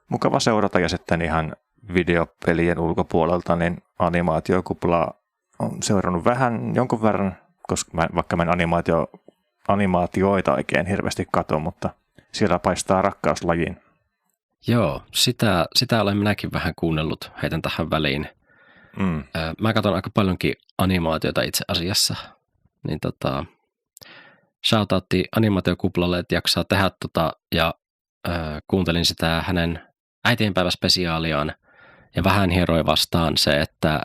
mukava seurata ja sitten ihan videopelien ulkopuolelta niin animaatiokuplaa on seurannut jonkun verran, koska vaikka mä en animaatioita oikein hirveästi katso, mutta siellä paistaa rakkaus lajiin. Joo, sitä olen minäkin vähän kuunnellut, heitän tähän väliin. Mä katson aika paljonkin animaatiota itse asiassa, niin shoutoutti animaatiokuplalle, että jaksaa tehdä ja kuuntelin sitä hänen äitienpäiväspesiaaliaan ja vähän hieroi vastaan se, että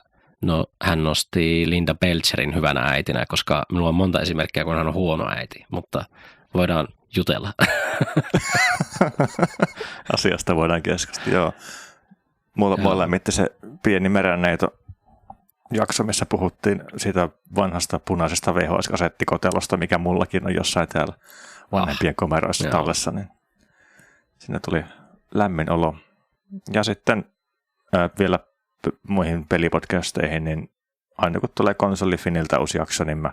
hän nosti Linda Belcherin hyvänä äitinä, koska minulla on monta esimerkkiä, kun hän on huono äiti, mutta voidaan jutella. Asiasta voidaan keskustella, joo. Mulla lämmitti se pieni meränneito jakso, missä puhuttiin siitä vanhasta punaisesta VHS-kasettikotelosta, mikä mullakin on jossain täällä vanhempien komeroissa tallessa, niin siinä tuli lämmin olo. Ja sitten vielä muihin pelipodcasteihin, niin aina kun tulee Konsolifiniltä uusi jakso, niin mä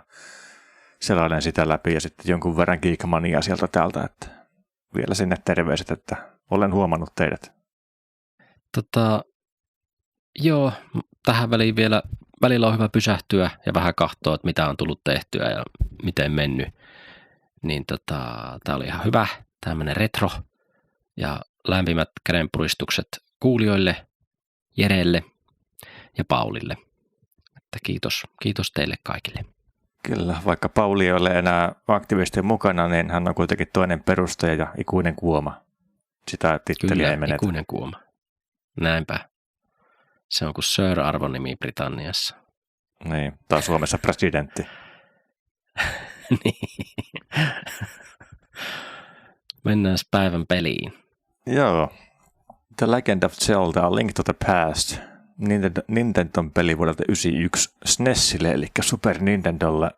selailen sitä läpi ja sitten jonkun verran Geekmania sieltä täältä, että vielä sinne terveiset, että olen huomannut teidät. Joo, tähän väliin vielä välillä on hyvä pysähtyä ja vähän katsoa, että mitä on tullut tehtyä ja miten mennyt. Niin tämä oli ihan hyvä, tämmöinen retro ja lämpimät kädenpuristukset kuulijoille, Jerelle ja Paulille. Että kiitos teille kaikille. Kyllä, vaikka Pauli ei ole enää aktiivisesti mukana, niin hän on kuitenkin toinen perustaja ja ikuinen kuoma. Sitä titteliä ei menetä. Ikuinen kuoma. Näinpä. Se on kuin Sir-arvon nimi Britanniassa. Niin, tai Suomessa presidentti. Niin. Mennään päivän peliin. Joo. The Legend of Zelda: A Link to the Past. Nintendon peli vuodelta 1991 SNESille, eli Super Nintendolle.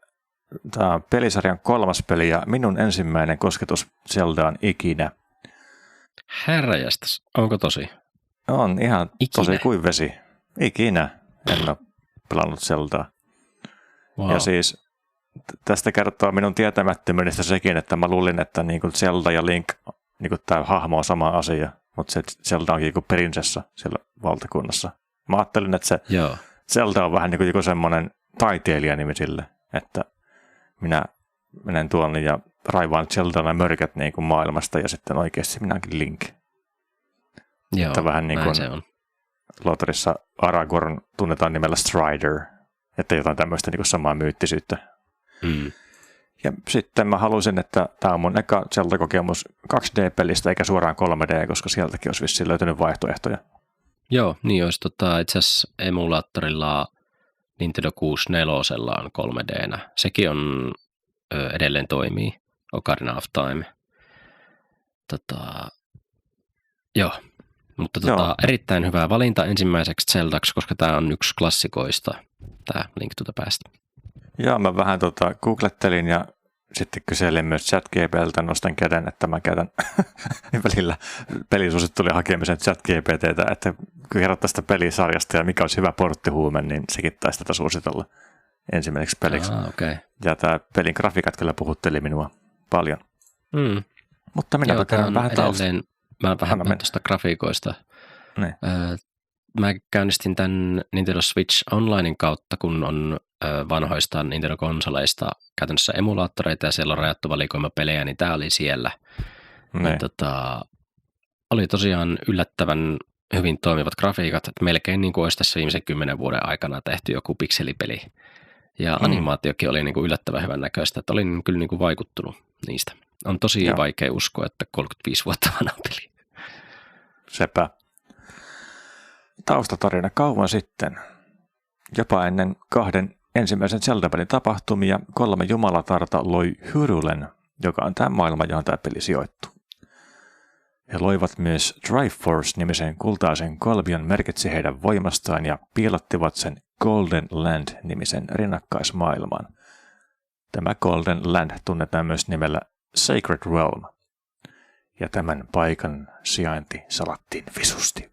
Tämä on pelisarjan 3. peli ja minun ensimmäinen kosketus Zeldaan ikinä. Herranjestas, onko tosi? On ihan Ikinä. Tosi kuin vesi. Ikinä en ole pelannut Zeldaa. Wow. Ja siis tästä kertoo minun tietämättömyydestä sekin, että mä luulin, että niinku Zelda ja Link, niinku tämä hahmo on sama asia, mutta se Zelda onkin kuin prinsessa siellä valtakunnassa. Mä ajattelin, että se Joo. Zelda on vähän niin kuin semmoinen taiteilijanimi sille, että minä menen tuonne ja raivaan Zeldana mörkät niin kuin maailmasta ja sitten oikeasti minäkin Link. Joo, että vähän niin kuin se on. Lotarissa Aragorn tunnetaan nimellä Strider, että jotain tämmöistä niin kuin samaa myyttisyyttä. Mm. Ja sitten mä halusin, että tämä on mun eka Zelda-kokemus 2D-pelistä eikä suoraan 3D, koska sieltäkin olisi vissiin löytynyt vaihtoehtoja. Joo, niin olisi itse asiassa emulaattorilla Nintendo 64 on 3D:nä. Sekin on edelleen toimii, Ocarina of Time. Joo, mutta erittäin hyvä valinta ensimmäiseksi Zeldaksi, koska tämä on yksi klassikoista, tämä Link to the Past. Joo, mä vähän googlettelin ja sitten kyselin myös ChatGPT:ltä, nostan käden, että mä käytän välillä pelisuosittelun hakemisen ChatGPT:tä, että kerrot tästä pelisarjasta ja mikä olisi hyvä porttihuume, niin sekin taisi tätä suositella ensimmäiseksi peliksi. Okay. Ja tämä pelin grafiikat kyllä puhutteli minua paljon. Mm. Mutta minä käyn vähän edelleen, mä vähän tuosta grafiikoista. Niin. Mä käynnistin tämän Nintendo Switch Onlinein kautta, kun on vanhoista Nintendo-konsoleista käytännössä emulaattoreita ja siellä on rajattu valikoima pelejä, niin tämä oli siellä. Niin, oli tosiaan yllättävän hyvin toimivat grafiikat, että melkein niin kuin olisi tässä viimeisen 10 vuoden aikana tehty joku pikselipeli. Ja animaatiokin oli niin kuin yllättävän hyvän näköistä, että olin kyllä niin kuin vaikuttunut niistä. On tosi vaikea uskoa, että 35 vuotta vanha peli. Sepä. Taustatarina kauan sitten. Jopa ennen 2 ensimmäisen Zelda-pelin tapahtumia 3 jumalatarta loi Hyrulen, joka on tämä maailma, johon tämä peli sijoittuu. He loivat myös Triforce-nimisen kultaisen kolmion merkitsi heidän voimastaan ja piilottivat sen Golden Land-nimisen rinnakkaismaailman. Tämä Golden Land tunnetaan myös nimellä Sacred Realm, ja tämän paikan sijainti salattiin visusti.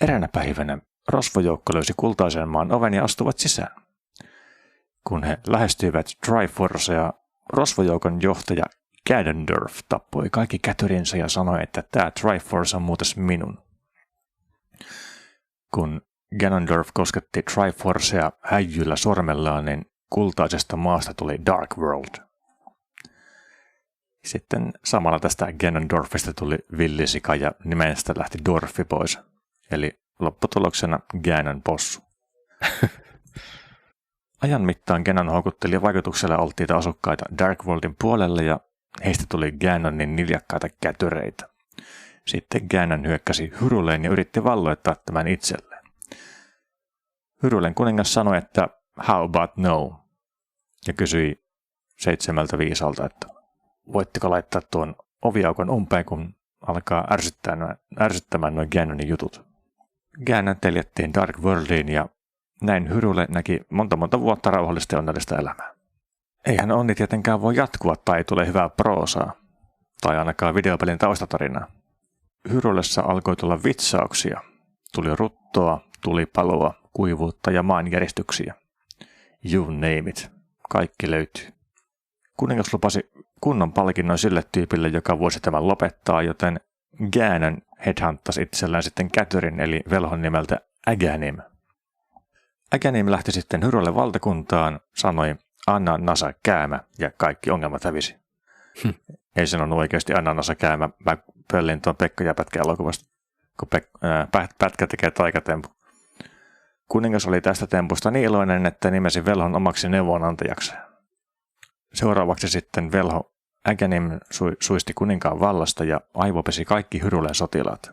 Eräänä päivänä rosvojoukko löysi kultaisen maan oven ja astuvat sisään. Kun he lähestyivät Triforcea, rosvojoukon johtaja Ganondorf tappoi kaikki kätyrinsä ja sanoi, että tämä Triforce on muuten minun. Kun Ganondorf kosketti Triforcea häijyllä sormellaan, niin kultaisesta maasta tuli Dark World. Sitten samalla tästä Ganondorfista tuli villisika ja nimestä lähti Dorfi pois. Eli lopputuloksena Ganon possu. Ajan mittaan Ganon houkutteli vaikutuksella alttiita asukkaita Dark Worldin puolelle ja heistä tuli Ganonin niljakkaita kätyreitä. Sitten Ganon hyökkäsi Hyruleen ja yritti valloittaa tämän itselleen. Hyrulen kuningas sanoi, että how about no? Ja kysyi 7 viisalta, että voitteko laittaa tuon oviaukon umpeen, kun alkaa ärsyttämään nuo Ganonin jutut. Ganon teljettiin Dark Worldiin ja näin Hyrule näki monta vuotta rauhallista ja onnellista elämää. Eihän onni tietenkään voi jatkua tai ei tule hyvää proosaa, tai ainakaan videopelin taustatarinaa. Hyrulessa alkoi tulla vitsauksia. Tuli ruttoa, tulipaloa, kuivuutta ja maanjäristyksiä. You name it. Kaikki löytyy. Kuningas lupasi kunnon palkinnon sille tyypille, joka voisi tämän lopettaa, joten Ganon headhuntasi itsellään sitten kätyrin eli velhon nimeltä Aganim. Aganim lähti sitten Hyrolle valtakuntaan, sanoi anna Nasa käymä ja kaikki ongelmat hävisi. Ei sanonut oikeasti anna Nasa käymä. Mä pöllin tuon Pekka ja Pätkä elokuvasta, kun Pätkä tekee taikatempu. Kuningas oli tästä tempusta niin iloinen, että nimesi velhon omaksi neuvonantajaksi. Seuraavaksi sitten velho Aganim suisti kuninkaan vallasta ja aivopesi kaikki Hyrulen sotilaat.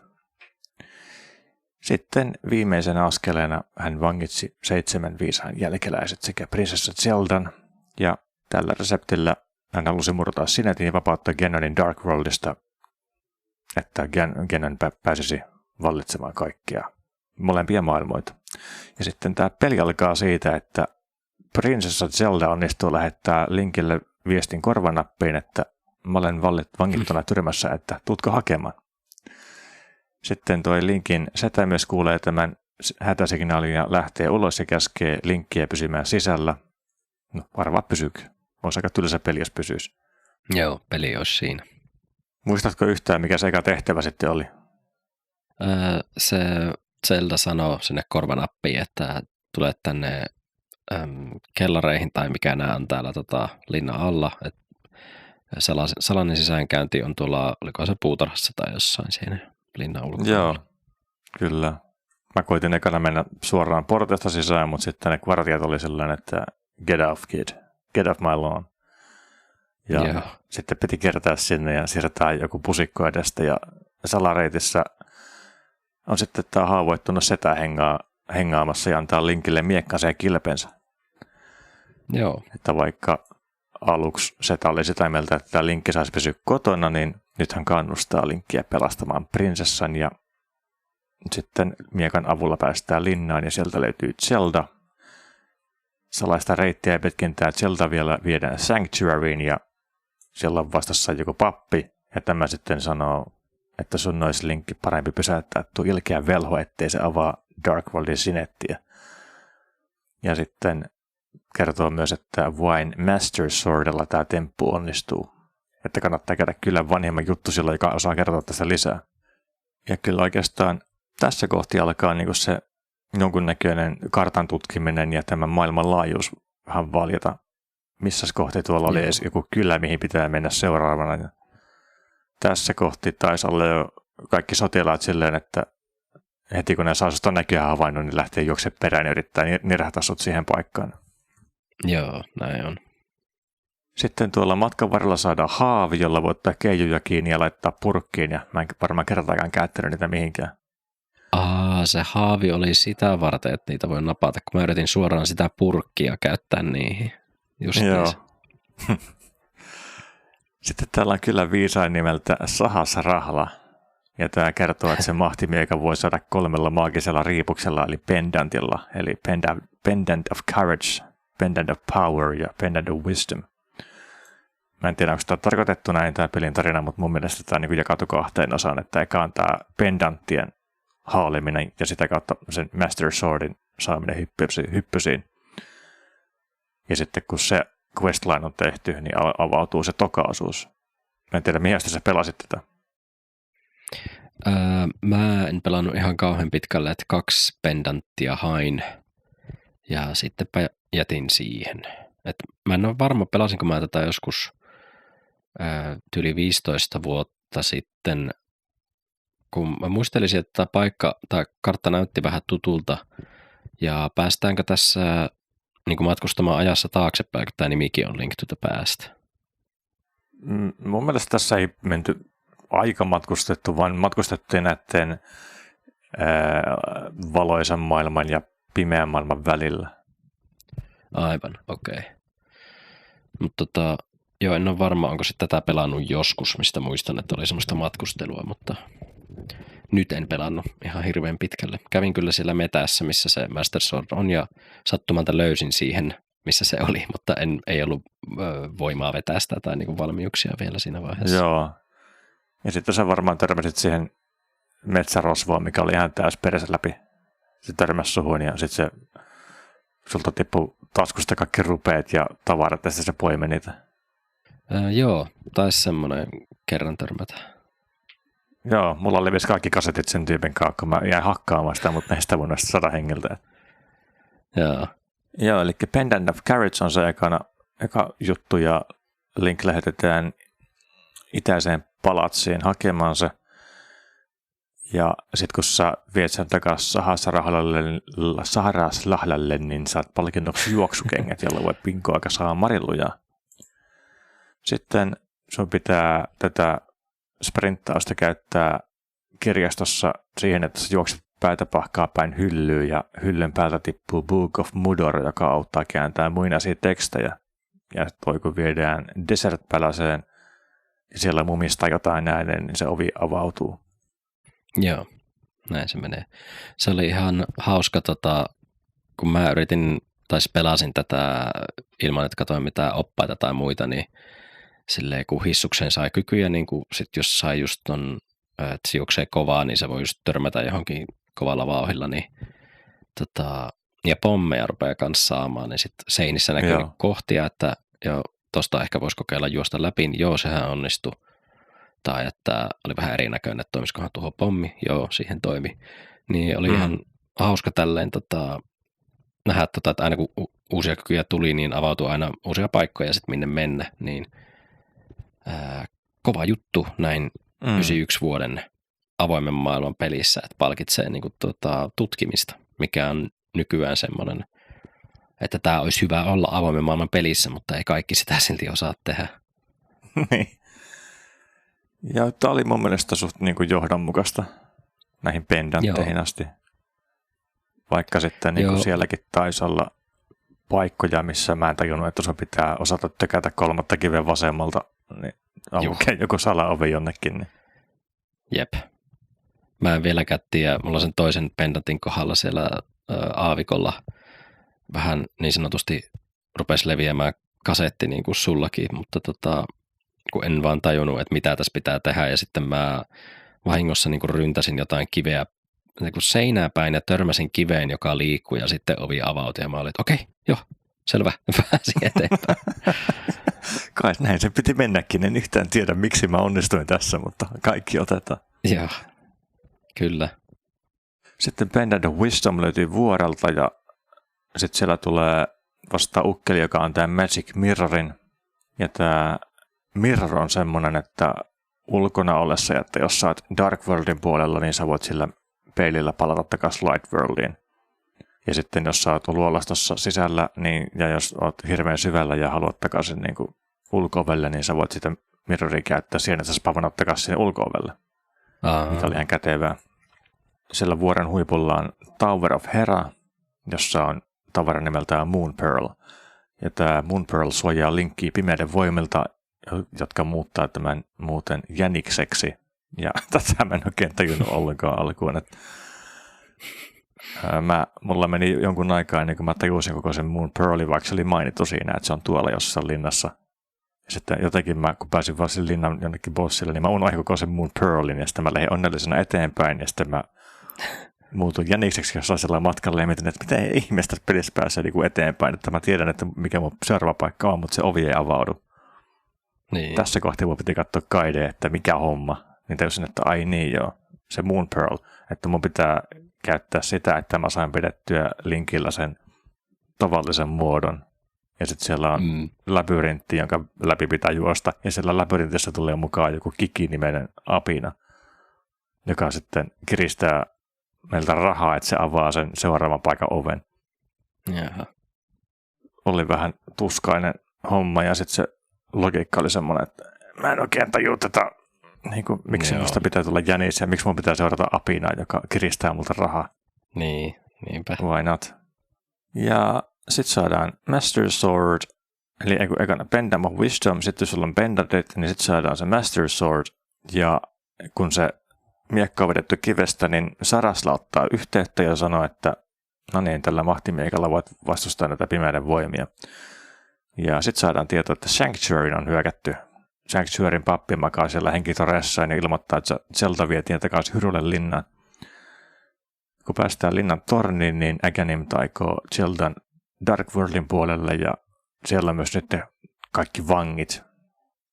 Sitten viimeisenä askeleena hän vangitsi 7 viisaan jälkeläiset sekä prinsessa Zeldan, ja tällä reseptillä hän halusi murtaa Sinetin ja vapauttaa Genonin Darkworldista, että Genon pääsisi vallitsemaan kaikkia molempia maailmoita. Ja sitten tämä peli alkaa siitä, että prinsessa Zelda onnistuu lähettää Linkille viestin korvanappiin, että mä olen vangittuna tyrmässä, että tuutko hakemaan. Sitten toi Linkin setä myös kuulee tämän hätäsignaalin ja lähtee ulos ja käskee Linkkiä pysymään sisällä. No, arvaa pysyykö. Olisi aika tylsä peli, jos pysyisi. Joo, peli olisi siinä. Muistatko yhtään, mikä se eka tehtävä sitten oli? Se Zelda sanoo sinne korvanappiin, että tulet tänne kellareihin tai mikä nämä on täällä linnan alla. Salainen sisäänkäynti on tuolla, oliko se puutarhassa tai jossain siinä linnan ulkopuolella. Joo, kyllä. Mä koitin ekana mennä suoraan portista sisään, mutta sitten ne vartijat oli sellainen, että get off kid, get off my lawn. Ja sitten piti kertaa sinne ja siirretään joku pusikko edestä ja salareitissä on sitten tämä haavoittunut setä hengaamassa ja antaa Linkille miekkansa ja kilpensä. Joo. Että vaikka aluksi setä oli sitä mieltä, että tämä Linkki saisi pysyä kotona, niin nyt hän kannustaa Linkkiä pelastamaan prinsessan ja sitten miekan avulla päästään linnaan ja sieltä löytyy Zelda. Salaista reittiä petkintää Zelda vielä viedään Sanctuaryin ja siellä on vastassa joku pappi ja tämä sitten sanoo, että sun olisi Linkki parempi pysäyttää tuo ilkeä velho, ettei se avaa Darkworldin sinettiä. Ja sitten kertoo myös, että vain Master Swordilla tämä temppu onnistuu. Että kannattaa käydä kyllä vanhemman juttu sillä, joka osaa kertoa tästä lisää. Ja kyllä oikeastaan tässä kohti alkaa niin se jonkunnäköinen kartan tutkiminen ja tämän maailman laajuus vähän valjata. Missä kohti tuolla oli edes joku kylä, mihin pitää mennä seuraavana. Ja tässä kohti taisi olla jo kaikki sotilaat silleen, että heti kun ne saa susta näkyä havainnut, niin lähtee juokse perään ja yrittää nirahtaa sut siihen paikkaan. Joo, näin on. Sitten tuolla matkan varrella saadaan haavi, jolla voi ottaa keijuja kiinni ja laittaa purkkiin, ja mä en varmaan kertaakaan käyttänyt niitä mihinkään. Se haavi oli sitä varten, että niitä voi napata, kun mä yritin suoraan sitä purkkia käyttää niihin. Just joo. Sitten täällä on kyllä viisain nimeltä Sahas Rahla, ja tämä kertoo, että se mahtimieka voi saada 3 maagisella riipuksella, eli pendantilla, eli pendant of courage, pendant of power ja pendant of wisdom. Mä en tiedä, onko tämä tarkoitettu näin tämä pelin tarina, mutta mun mielestä tämä niin jakautuu 2 osaan, että eka on tämä pendanttien haaliminen ja sitä kautta sen Master Swordin saaminen hyppysiin. Ja sitten kun se questline on tehty, niin avautuu se toka-osuus. Mä en tiedä, mihin sä pelasit tätä. Mä en pelannut ihan kauhean pitkälle, että 2 pendanttia hain ja sittenpä jätin siihen. Et mä en ole varma, pelasinko mä tätä joskus yli 15 vuotta sitten, kun mä muistelisin, että paikka tai kartta näytti vähän tutulta ja päästäänkö tässä niin kuin matkustamaan ajassa taaksepäin, kun tämä nimikin on Link to the Past? Mun mielestä tässä ei menty aika matkustettu, vaan matkustettiin näiden valoisan maailman ja pimeän maailman välillä. Aivan, okei. Okay. Mutta joo, en ole varma, onko se tätä pelannut joskus, mistä muistan, että oli semmoista matkustelua, mutta nyt en pelannut ihan hirveän pitkälle. Kävin kyllä siellä metässä, missä se Master Sword on, ja sattumalta löysin siihen, missä se oli, mutta ei ollut voimaa vetää sitä tai niinku valmiuksia vielä siinä vaiheessa. Joo. Ja sitten sä varmaan törmäsit siihen metsärosvoon, mikä oli ihan täys perässä läpi. Se törmäsi suhun ja sitten se sulta tippui taskusta kaikki rupeet ja tavarat ja se poimi niitä. Joo, taisi semmoinen kerran törmätä. Joo, mulla oli kaikki kasetit sen tyypin kanssa, kun mä jäin hakkaamaan sitä, mutta näistä voin 100 hengiltä. Joo. Joo, eli Pendant of Carriage on se eka juttu, ja Link lähetetään itäiseen palatsiin hakemaan se. Ja sitten kun sä viet sen takaisin Saharaslahlalle, niin saat palkinnoksi juoksukengät, jolla voit pinkoaika saa marilluja. Sitten sun pitää tätä sprinttausta käyttää kirjastossa siihen, että sä juokset päätä pahkaa päin hyllyyn, ja hyllyn päältä tippuu Book of Mudor, joka auttaa kääntää muinaisia tekstejä. Ja toi kun viedään Desert-päläseen ja siellä mumista jotain näiden, niin se ovi avautuu. Joo, näin se menee. Se oli ihan hauska, kun mä pelasin tätä ilman, että katsoin mitään oppaita tai muita, niin silleen kun hissukseen sai kykyjä, niin kun sit jos sai just ton, että se juoksee kovaa, niin se voi just törmätä johonkin kovalla vauhdilla, niin ja pommeja rupeaa kanssa saamaan, niin sitten seinissä näkyy kohtia, että joo, tosta ehkä voisi kokeilla juosta läpi, niin joo, sehän onnistui. Tai että oli vähän erinäköinen, että toimisikohan tuohon pommi, joo, siihen toimi. Niin oli ihan hauska tälleen nähdä, että aina kun uusia kykyjä tuli, niin avautui aina uusia paikkoja sitten minne mennä. Niin kova juttu näin 91 vuoden avoimen maailman pelissä, että palkitsee niin kuin, tutkimista, mikä on nykyään semmoinen, että tämä olisi hyvä olla avoimen maailman pelissä, mutta ei kaikki sitä silti osaa tehdä. Niin. Ja tämä oli mun mielestä suht niin kuin johdonmukaista näihin pendantteihin asti. Vaikka sitten niin kuin sielläkin taisi olla paikkoja, missä mä en tajunnut, että sun pitää osata tökätä 3 kiven vasemmalta, niin aukee joku salaovi jonnekin. Niin. Jep. Mä en vieläkään tiedä, mulla sen toisen pendantin kohdalla siellä aavikolla vähän niin sanotusti rupesi leviämään kasetti niin kuin sullakin, mutta kun en vaan tajunnut, että mitä tässä pitää tehdä, ja sitten mä vahingossa niin kuin ryntäsin jotain kiveä niin kuin seinää päin ja törmäsin kiveen, joka liikkui, ja sitten ovi avautui, ja mä olin, että okei, joo, selvä, pääsin eteenpäin. Kai näin se piti mennäkin, en yhtään tiedä, miksi mä onnistuin tässä, mutta kaikki otetaan. Joo, kyllä. Sitten Pendant of Wisdom löytyy vuorelta, ja sitten siellä tulee vasta ukkeli, joka on tämä Magic Mirrorin, ja tämä Mirror on semmoinen, että ulkona ollessa, että jos sä oot Dark Worldin puolella, niin sä voit sillä peilillä palata takaisin Light Worldiin. Ja sitten jos sä oot luolastossa sisällä, niin, ja jos oot hirveän syvällä ja haluat takaisin niin kuin ulko-ovelle, niin sä voit sitä Mirroria käyttää siihen, että sä spawnat takaisin sinne ulko-ovelle. Mikä oli ihan kätevää. Siellä vuoren huipulla on Tower of Hera, jossa on tavara nimeltään Moon Pearl. Ja tämä Moon Pearl suojaa Linkkiä pimeiden voimilta, jotka muuttaa tämän muuten jänikseksi. Ja tätä mä en oikein tajunnut ollenkaan alkuun. Että mulla meni jonkun aikaa ennen kuin mä tajusin koko sen Moon Pearlin, vaikka se oli mainittu siinä, että se on tuolla jossain linnassa. Ja sitten jotenkin kun pääsin vaan sen linnan jonnekin bossille, niin mä unohdin koko sen Moon Pearlin, ja sitten mä lähdin onnellisena eteenpäin, ja sitten mä muutuin jänikseksi jossain sellainen matkalle, ja mietin, että mitä ihmeestä pelissä pääsee niin eteenpäin, että mä tiedän, että mikä mun seuraava paikka on, mutta se ovi ei avaudu. Niin. Tässä kohtaa mun piti katsoa Kaide, että mikä homma. Niin täysin, että ai niin joo, se Moon Pearl, että mun pitää käyttää sitä, että mä saan pidettyä Linkillä sen tavallisen muodon. Ja sitten siellä on labyrintti, jonka läpi pitää juosta. Ja siellä labyrintissä tulee mukaan joku Kiki-niminen apina, joka sitten kiristää meiltä rahaa, että se avaa sen seuraavan paikan oven. Jaha. Oli vähän tuskainen homma, ja sitten se logiikka oli semmoinen, että mä en oikein tajua tätä, niin kuin, miksi musta pitää tulla jänis ja miksi mun pitää seurata apinaa, joka kiristää multa rahaa. Niin, niinpä. Why not? Ja sitten saadaan Master Sword, eli ekana Pendant of Wisdom, sitten jos sulla on Pendantit, niin sitten saadaan se Master Sword, ja kun se miekka on vedetty kivestä, niin Sarasla ottaa yhteyttä ja sanoo, että no niin, tällä mahtimiekalla voit vastustaa näitä pimeiden voimia. Ja sitten saadaan tietoa, että Sanctuary on hyökätty. Sanctuaryn pappi makaa siellä henkitoressaan ja ilmoittaa, että Zelda vietiin takaisin Hyrulen linnaan. Kun päästään linnan torniin, niin Aghanim taikoo Zeldan Dark Worldin puolelle, ja siellä on myös nyt kaikki vangit.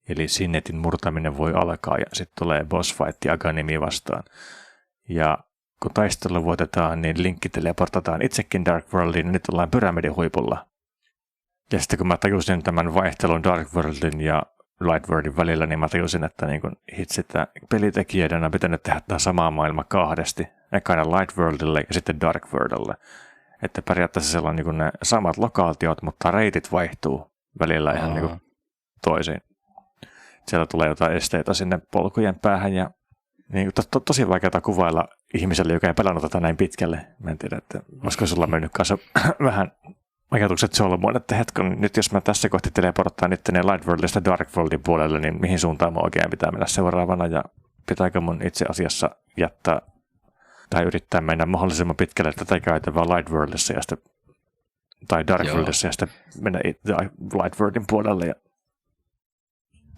Eli Sinnetin murtaminen voi alkaa, ja sitten tulee boss fight Aghanimia vastaan. Ja kun taistelu voitetaan, niin Linkki teleportataan itsekin Dark Worldiin, ja nyt ollaan pyramidin huipulla. Ja sitten kun mä tajusin tämän vaihtelun Dark Worldin ja Light Worldin välillä, niin mä tajusin, että niin hitsi, että pelitekijäiden on pitänyt tehdä tämä sama maailma kahdesti. Ekana Light Worldille ja sitten Dark Worldille. Että periaatteessa siellä on niin ne samat lokaatiot, mutta reitit vaihtuu välillä ihan niin toisiin. Siellä tulee jotain esteitä sinne polkujen päähän ja niin, tosi vaikeaa kuvailla ihmiselle, joka ei pelannut tätä näin pitkälle. Mä en tiedä, että olisiko sulla mennyt kanssa vähän ajatukset solmuun, että hetken, nyt jos mä tässä kohti teleporttaan itteni Light Worldista Dark Worldin puolelle, niin mihin suuntaan mä oikein pitää mennä seuraavana ja pitääkö mun itse asiassa jättää tai yrittää mennä mahdollisimman pitkälle tätä käytävää Light Worldissa ja sitten, tai Dark Worldissa ja sitten mennä Light Worldin puolelle. Ja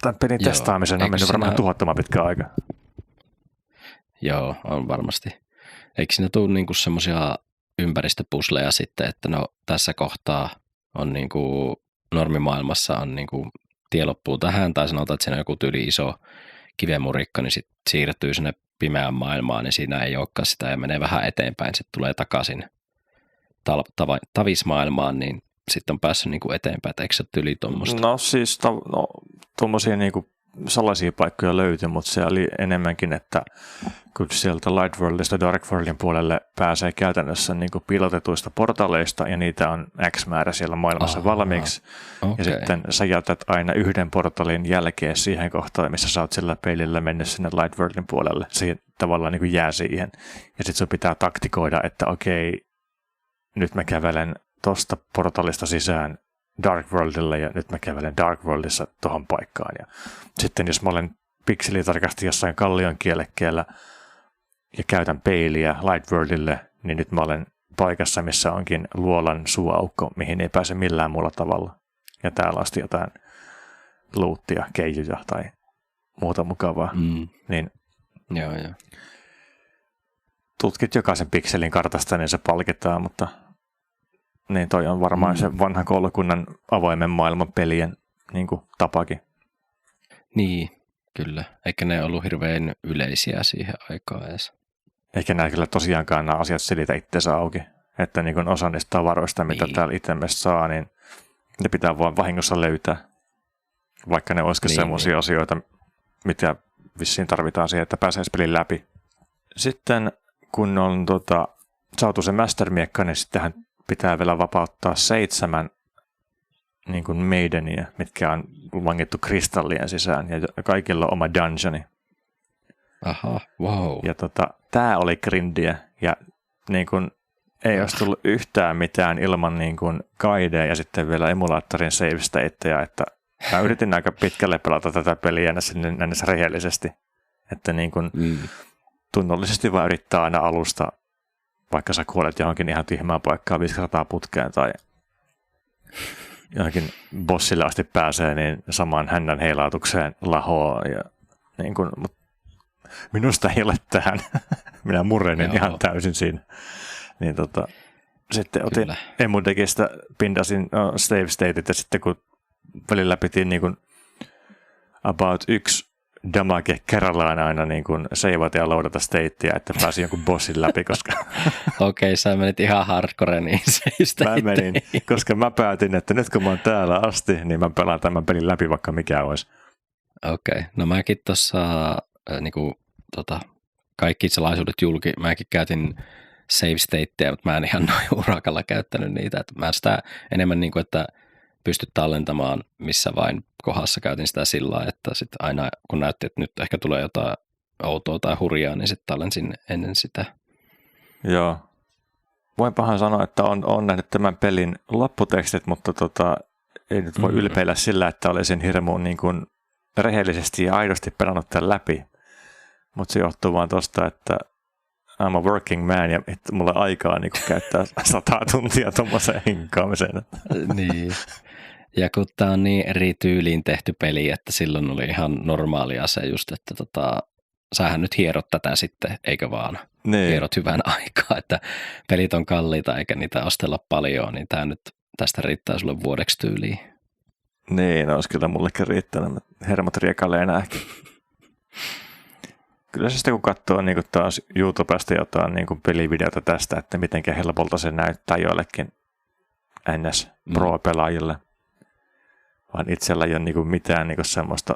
tämän pelin testaamisen on mennyt varmaan tuhottoman pitkä aika. Joo, on varmasti. Eikö siinä tule niinku semmoisia ympäristöpusleja sitten, että no tässä kohtaa on niinku normimaailmassa on niinku tie loppuu tähän, tai sanotaan, että siinä on joku tyyli iso kivenmurikka, niin sitten siirtyy sinne pimeään maailmaan, niin siinä ei olekaan sitä ja menee vähän eteenpäin, sitten tulee takaisin tavismaailmaan, niin sitten on päässyt niinku eteenpäin, että eikö se tyyli tuommoista? No siis tuommoisia niinku salaisia paikkoja löytyi, mutta se oli enemmänkin, että kun sieltä Light Worldista Dark Worldin puolelle pääsee käytännössä niin kuin piilotetuista portaleista, ja niitä on X määrä siellä maailmassa valmiiksi, ja sitten sä jätät aina yhden portalin jälkeen siihen kohtaan, missä sä oot sillä peilillä mennyt sinne Light Worldin puolelle. Se tavallaan niin kuin jää siihen, ja sitten sun pitää taktikoida, että okei, nyt mä kävelen tosta portalista sisään Dark Worldille ja nyt mä kävelen Dark Worldissa tuohon paikkaan. Ja sitten jos mä olen pikselitarkasti jossain kallion kielekkeellä ja käytän peiliä Light Worldille, niin nyt mä olen paikassa, missä onkin luolan suuaukko, mihin ei pääse millään muulla tavalla. Ja täällä asti jotain luuttia, keijuja tai muuta mukavaa. Niin joo. Tutkit jokaisen pikselin kartasta, niin se palkitaan, mutta niin toi on varmaan se vanhan koulukunnan avoimen maailman pelien niin kuin tapakin. Niin, kyllä. Eikä ne ollut hirveän yleisiä siihen aikaan edes. Eikä nämä kyllä tosiaankaan nämä asiat selitä itseensä auki. Että niin kuin osa niistä tavaroista, mitä täällä itsemessä saa, niin ne pitää vaan vahingossa löytää. Vaikka ne olisikin semmoisia asioita, mitä vissiin tarvitaan siihen, että pääsee pelin läpi. Sitten kun on saatu se mastermiekka, niin sittenhän pitää vielä vapauttaa 7 niin kuin maidenia, mitkä on vangittu kristallien sisään, ja kaikilla on oma dungeoni. Aha, wow. Ja tää oli grindiä, ja niin kuin ei olisi tullut yhtään mitään ilman niin kuin guidea ja sitten vielä emulaattorin save stateja, että mä yritin aika pitkälle pelata tätä peliä näissä rehellisesti, että niin kuin tunnollisesti vaan yrittää aina alusta, vaikka sä kuolet johonkin ihan tyhmään paikkaan 500 putkeen tai johonkin bossille asti pääsee, niin samaan hännän heilautukseen lahoaa. Ja niin kun, minusta ei ole tähän. Minä murrenin ihan täysin siinä. Niin sitten otin Emudekistä, pindasin save stateit ja sitten kun välillä piti niin kun about 1 damage kerrallaan aina niin kuin seivata ja loadata stateja, että pääsi jonkun bossin läpi, koska Okei, sä menit ihan hardcore niin mä menin, koska mä päätin, että nyt kun mä oon täällä asti, niin mä pelaan tämän pelin läpi, vaikka mikä olisi. Okei, no mäkin tuossa niinku kaikki salaisuudet julki, mäkin käytin save stateja, mutta mä en ihan noin urakalla käyttänyt niitä, että mä sitä enemmän niin kuin, että pystyt tallentamaan missä vain kohdassa käytin sitä sillä lailla, että sitten aina kun näytti, että nyt ehkä tulee jotain outoa tai hurjaa, niin sitten tallensin ennen sitä. Joo. Voinpahan sanoa, että on nähnyt tämän pelin lopputekstit, mutta ei nyt voi ylpeillä sillä, että olisin hirmu niin kuin rehellisesti ja aidosti pelannut tämän läpi. Mutta se johtuu vaan tosta, että I'm a working man ja mulla aikaa niin käyttää 100 tuntia tuommoiseen hinkaamiseen. Niin. Ja kun tämä on niin eri tyyliin tehty peli, että silloin oli ihan normaalia se just, että sähän nyt hierot tätä sitten, eikö vaan? Niin. Hierot hyvän aikaa, että pelit on kalliita eikä niitä ostella paljon, niin tämä nyt tästä riittää sulle vuodeksi tyyliin. Niin, olisi kyllä mullekin riittänyt. Hermot riekalee ehkä. kyllä se sitten kun katsoo niin taas YouTubesta jotain niin pelivideota tästä, että miten helpolta se näyttää joillekin NS-pro-pelaajille, vaan itsellä ei ole niin mitään niin semmoista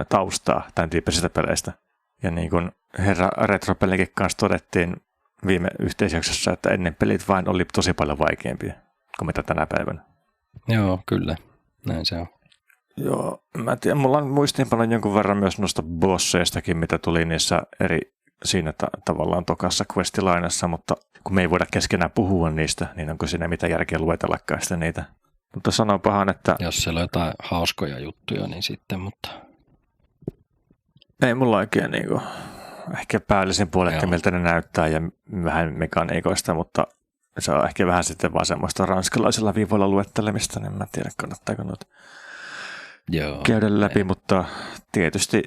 taustaa tämän tyyppisistä peleistä. Ja niin kuin herra Retropelikin kanssa todettiin viime yhteisjaksossa, että ennen pelit vain oli tosi paljon vaikeampia kuin mitä tänä päivänä. Joo, kyllä. Näin se on. Joo, mä tiedän, mulla on muistiinpano jonkun verran myös noista bosseistakin, mitä tuli niissä siinä tavallaan tokassa questilainassa, mutta kun me ei voida keskenään puhua niistä, niin onko siinä mitään järkeä luetellakaan sitten niitä. Mutta sanon pahan, että... Jos siellä on jotain hauskoja juttuja, niin sitten, mutta... Ei mulla oikein niinku... Ehkä päällisin puolelta, miltä ne näyttää ja vähän mekaniikoista, mutta se on ehkä vähän sitten vaan semmoista ranskalaisilla viivoilla luettelemista, niin mä en tiedä, kannattaako noita käydä läpi, mutta tietysti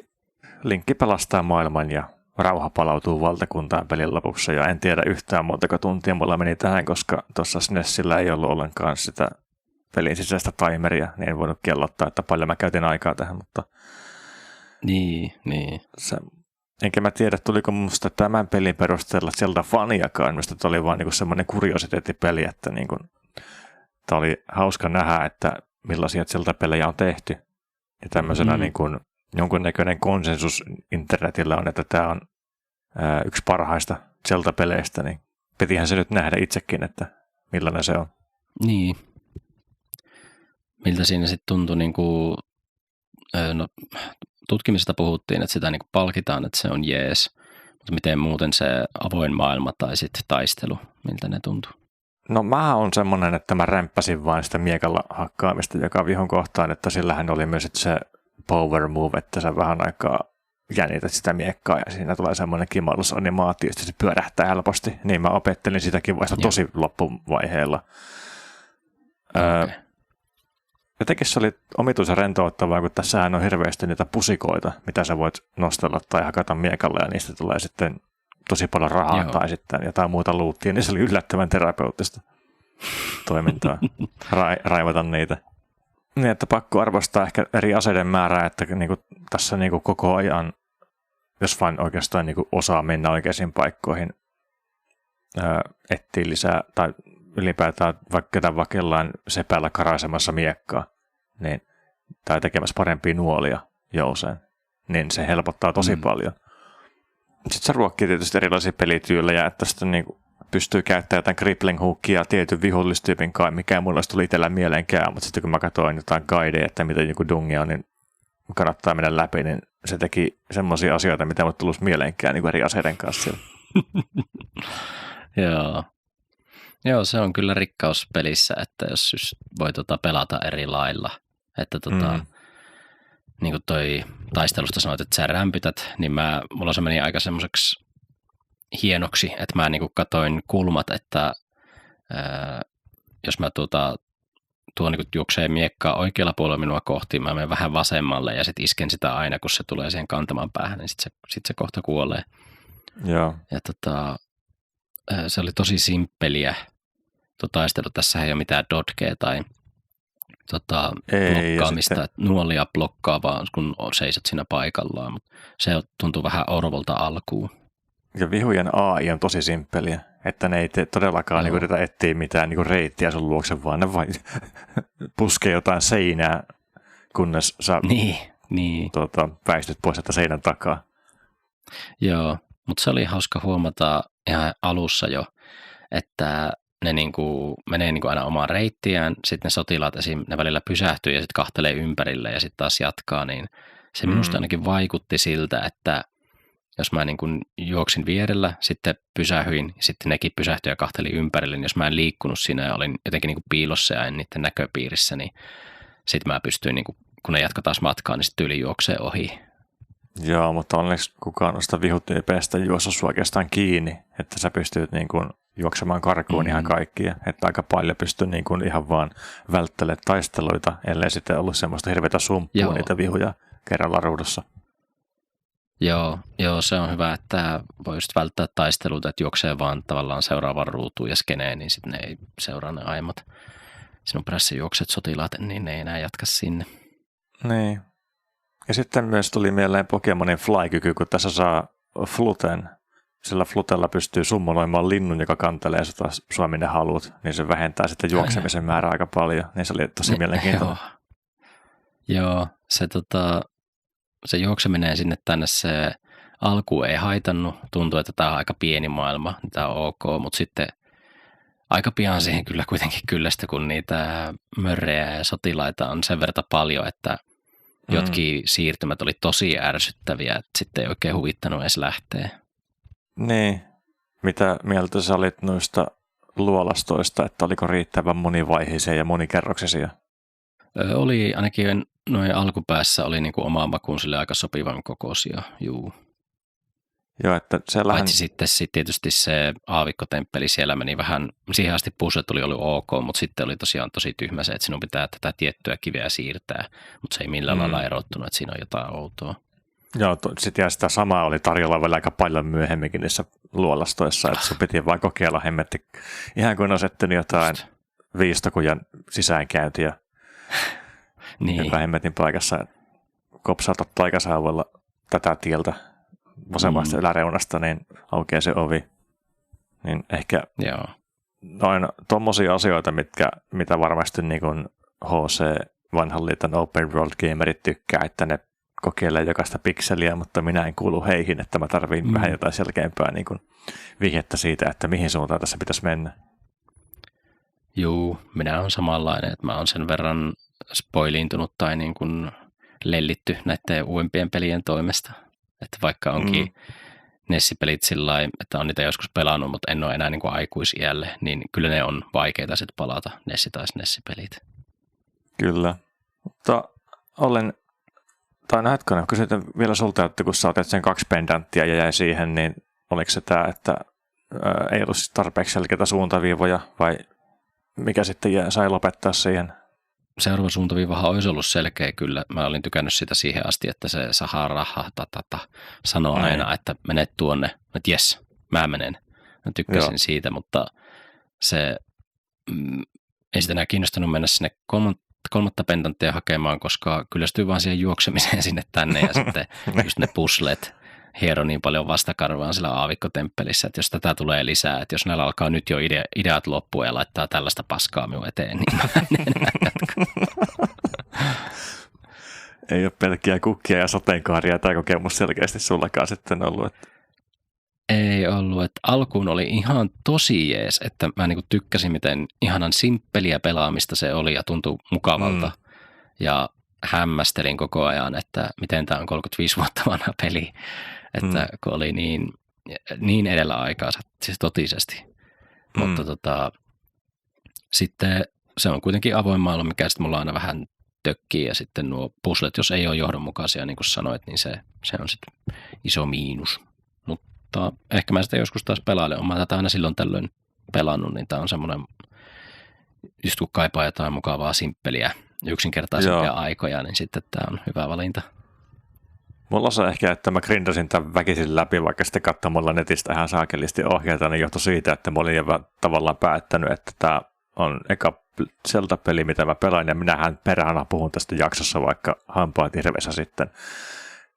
Linkki pelastaa maailman ja rauha palautuu valtakuntaan pelin lopuksi, ja en tiedä yhtään montako tuntia mulla meni tähän, koska tuossa SNESillä ei ollut ollenkaan sitä pelin sisäistä timeria, niin en voinut kellottaa, että paljon mä käytin aikaa tähän, mutta niin. Enkä mä tiedä, tuliko musta tämän pelin perusteella sieltä faniakaan, mistä tämä oli vaan niinku semmoinen kuriositeettipeli, että niinku, tämä oli hauska nähdä, että millaisia sieltä pelejä on tehty. Ja tämmöisenä niinku, jonkunnäköinen konsensus internetillä on, että tämä on yksi parhaista sieltä peleistä, niin pitihän se nyt nähdä itsekin, että millainen se on. Niin. Miltä siinä sitten tuntui, niinku, tutkimisesta puhuttiin, että sitä niinku palkitaan, että se on jees, mutta miten muuten se avoin maailma tai sitten taistelu, miltä ne tuntuu? No mä oon semmoinen, että mä rämppäsin vain sitä miekalla hakkaamista joka vihon kohtaan, että sillähän oli myös se power move, että sä vähän aikaa jännität sitä miekkaa ja siinä tulee semmoinen kimallusanimaatio, että se pyörähtää helposti. Niin mä opettelin sitäkin vasta tosi loppuvaiheella. Okay. Jotenkin se oli omituisen rentouttavaa, kun tässähän on hirveästi niitä pusikoita, mitä sä voit nostella tai hakata miekalla ja niistä tulee sitten tosi paljon rahaa tai sitten jotain muuta luuttia, niin se oli yllättävän terapeuttista toimintaa, raivata niitä. Niin, että pakko arvostaa ehkä eri aseiden määrää, että niinku, tässä niinku koko ajan, jos vain oikeastaan niinku osaa mennä oikeisiin paikkoihin, etsii lisää, tai ylipäätään vaikka vakellaan sepällä karaisemassa miekkaa, niin, tai tekemässä parempia nuolia jouseen, niin se helpottaa tosi paljon. Sitten se ruokkii tietysti erilaisia pelityylejä, että sitten niinku pystyy käyttämään jotain crippling hookia tietyn vihollistyypin kai, mikä mulla olisi tullut itsellä mieleenkään, mutta sitten kun mä katsoin jotain guideja, että mitä joku dungia on, niin kannattaa mennä läpi, niin se teki semmoisia asioita, mitä mulla tulisi mieleenkään niin eri aseiden kanssa. Joo, se on kyllä rikkaus pelissä, että jos voi pelata eri lailla, että niin kuin toi taistelusta sanoit, että sä rämpytät, niin mulla se meni aika semmoiseksi hienoksi, että mä niinku katoin kulmat, että jos mä tuo niinku juoksee miekkaa oikealla puolella minua kohti, mä menen vähän vasemmalle ja sitten isken sitä aina, kun se tulee siihen kantaman päähän, niin sit se kohta kuolee. Joo. Ja se oli tosi simppeliä taistelu. Tässä ei ole mitään dodgea tai blokkaamista, että nuolia blokkaa vaan, kun seisot siinä paikallaan, mutta se tuntuu vähän orvolta alkuun. Ja vihujen AI on tosi simppeliä, että ne ei todellakaan yritä etsiä mitään reittiä sun luokse, vaan ne vain puskee jotain seinää, kunnes sä väistyt pois että seinän takaa. Joo, mutta se oli hauska huomata ihan alussa jo, että ne menee aina omaan reittiään, sitten ne sotilaat esim. Ne välillä pysähtyy ja sitten kahtelee ympärille ja sitten taas jatkaa, niin se minusta ainakin vaikutti siltä, että jos mä juoksin vierellä, sitten pysähyin, sitten nekin pysähtyi ja kahteli ympärille, niin jos mä en liikkunut siinä ja olin jotenkin piilossa ja en niiden näköpiirissä, niin sitten mä pystyin, kun ne jatkoi taas matkaa, niin sitten tyyli juoksee ohi. Joo, mutta onneksi kukaan noista vihutyypeistä juossa oikeastaan kiinni, että sä pystyt juoksemaan karkuun ihan kaikkia, että aika paljon pystyy ihan vaan välttelemään taisteluita, ellei sitten ollut semmoista hirveätä sumppua niitä vihuja kerralla ruudussa. Joo, se on hyvä, että voi just välttää taisteluita, että juoksee vaan tavallaan seuraavan ruutuun ja skeneen, niin sitten ne ei seuraa ne aiemmat sinun perässä juokset sotilaat, niin ne ei enää jatka sinne. Niin. Ja sitten myös tuli mieleen Pokemonin Fly-kyky, kun tässä saa fluten. Sillä flutella pystyy summonoimaan linnun, joka kantelee sua minne haluat, niin se vähentää sitten juoksemisen määrää aika paljon. Niin se oli tosi mielenkiintoinen. Joo, se juokseminen sinne tänne, se alku ei haitannut. Tuntuu, että tämä on aika pieni maailma, tämä on ok, mutta sitten aika pian siihen kyllä kuitenkin kyllästä, kun niitä mörrejä ja sotilaita on sen verran paljon, että jotkin siirtymät oli tosi ärsyttäviä, että sitten ei oikein huvittanut edes lähteä. Niin. Mitä mieltä sä olit noista luolastoista, että oliko riittävän monivaiheisia ja monikerroksisia? Oli ainakin noin alkupäässä oli niinku oma makuun sille aika sopivan kokoisia, juu. Joo, että siellähän... Paitsi sitten tietysti se aavikkotemppeli, siellä meni vähän, siihen asti puzzlet oli ollut ok, mutta sitten oli tosiaan tosi tyhmä se, että sinun pitää tätä tiettyä kiveä siirtää, mutta se ei millään lailla erottunut, että siinä on jotain outoa. Joo, sitten sitä samaa oli tarjolla vielä aika paljon myöhemminkin niissä luolastoissa, että sun piti vain kokeilla hemmetti, ihan kuin olisi ettynyt jotain viistokujan sisäänkäyntiä. Niin. Joka hemmetin paikassa kopsautat taikasauvalla tätä tieltä vasemmasta yläreunasta, niin aukeaa se ovi. Niin ehkä noin tommosia asioita, mitä varmasti niin kuin HC, vanhan liiton open world gamerit tykkää, että ne kokeilee jokaista pikseliä, mutta minä en kuulu heihin, että mä tarviin vähän jotain selkeämpää niin kuin vihjettä siitä, että mihin suuntaan tässä pitäisi mennä. Juu, minä olen samanlainen, että mä oon sen verran spoiliintunut tai niin kuin lellitty näiden uudempien pelien toimesta. Että vaikka onkin Nessi-pelit sillä lailla, että on niitä joskus pelannut, mutta en ole enää niin kuin aikuisiälle, niin kyllä ne on vaikeita sitten palata Nessi- tai Nessi-pelit. Kyllä, mutta kysyin vielä sulta, että kun sä otet sen 2 pendanttia ja jäi siihen, niin oliko se tämä, että ei ollut tarpeeksi selkeitä suuntaviivoja vai mikä sitten sai lopettaa siihen? Seuraava suuntaviivahan olisi ollut selkeä kyllä. Mä olin tykännyt sitä siihen asti, että se Sahara sanoo aina, että menet tuonne. Että jes, mä menen. Mä tykkäsin siitä, mutta se ei sitä enää kiinnostanut mennä sinne kolmatta pendanttia hakemaan, koska kyllästyy vaan siihen juoksemiseen sinne tänne ja sitten just ne puzzlet hiero niin paljon vastakarvaan sillä aavikkotemppelissä, että jos tätä tulee lisää, että jos näillä alkaa nyt jo ideat loppua ja laittaa tällaista paskaa minun eteen, niin mä en enää jatka. Ei ole pelkkiä kukkia ja sateenkaaria tämä kokemus selkeästi sullakaan sitten ollut. Että... Ei ollut, että alkuun oli ihan tosi jees, että mä niinku tykkäsin, miten ihanan simppeliä pelaamista se oli ja tuntui mukavalta. Ja hämmästelin koko ajan, että miten tämä on 35 vuotta vanha peli, että kun oli niin edellä aikaansa, siis totisesti. Mutta sitten se on kuitenkin avoin maailma, mikä sitten mulla aina vähän tökkii, ja sitten nuo puzzlet, jos ei ole johdonmukaisia, niin kuin sanoit, niin se on sitten iso miinus. Mutta ehkä mä sitä joskus taas pelailen. Olen tätä aina silloin tällöin pelannut, niin tämä on semmoinen, just kun kaipaa jotain mukavaa, simppeliä, yksinkertaisempia aikoja, niin sitten tämä on hyvä valinta. Mulla on ehkä, että mä grindasin tämän väkisin läpi, vaikka sitten katsomalla netistä ihan saakelisti ohjeita, niin johtui siitä, että mä olin tavallaan päättänyt, että tämä on eka Zelda-peli, mitä mä pelaan, ja minähän perhana puhun tästä jaksossa vaikka hampaat hirveässä sitten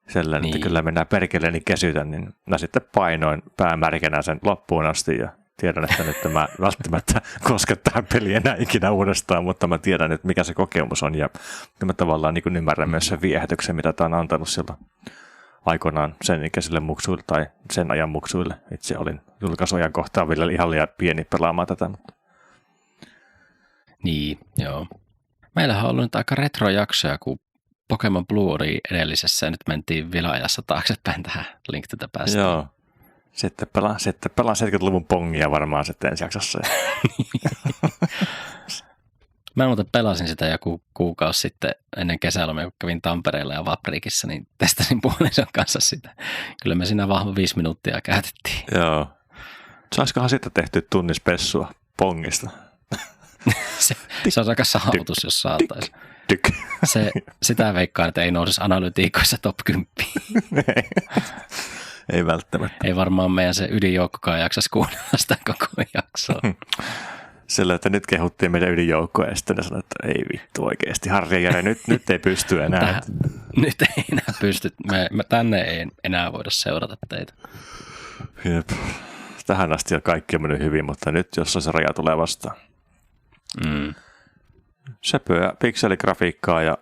sellainen, niin. Että kyllä mennään perkeleeni kesytän, niin mä sitten painoin päämärkänä sen loppuun asti, ja tiedän, että nyt mä välttämättä koske tähän peliin enää ikinä uudestaan, mutta mä tiedän, että mikä se kokemus on, ja mä tavallaan niin ymmärrän myös sen viehätyksen, mitä tämä on antanut silloin aikoinaan sen ikäisille muksuille tai sen ajan muksuille. Itse olin julkaisuajan kohtaan vielä ihan liian pieni pelaamaan tätä. Niin, joo. Meillähän on ollut nyt aika retrojaksoja, kun Pokemon Blue oli edellisessä ja nyt mentiin vielä ajassa taaksepäin tähän Link to the Past. Joo. Sitten pelaan 70-luvun pongia varmaan sitten ensi jaksossa. Mä muuten pelasin sitä joku kuukausi sitten ennen kesälomia, kun kävin Tampereella ja Vaprikissa, niin testasin puolison kanssa sitä. Kyllä me siinä vahva 5 minuuttia käytettiin. Joo. Saisikohan sitten tehty tunnispessua pongista? se on aika saavutus, jos saataisiin. Sitä veikkaan, että ei nousisi analytiikoissa top 10. Ei välttämättä. Ei varmaan meidän se ydinjoukkokaan jaksaisi kuunnella sitä koko jaksoa. Sillä, että nyt kehuttiin meidän ydinjoukkoja ja sitten ne sanoi, että ei vittu oikeasti, Harri ja Jere, nyt ei pysty enää. Nyt ei enää pysty, me tänne ei enää voida seurata teitä. Jep. Tähän asti on kaikki on mennyt hyvin, mutta nyt jossain se raja tulee vastaan. Söpöä pikseligrafiikkaa ja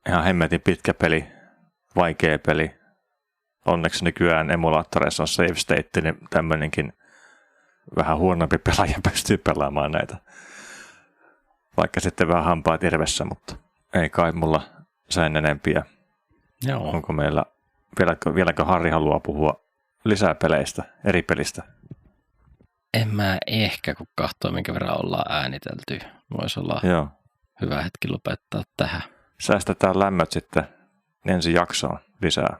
ihan hemmetin pitkä peli, vaikea peli. Onneksi nykyään emulaattoreissa on save state, niin tämmöinenkin vähän huonompi pelaaja pystyy pelaamaan näitä. Vaikka sitten vähän hampaat irvessä, mutta ei kai mulla sen enempiä. Joo. Onko meillä, vieläkö Harri haluaa puhua lisää peleistä, eri pelistä? En mä ehkä, kun kahtoo, minkä verran ollaan äänitelty. Voisi olla hyvä hetki lopettaa tähän. Säästetään lämmöt sitten ensi jaksoon lisää.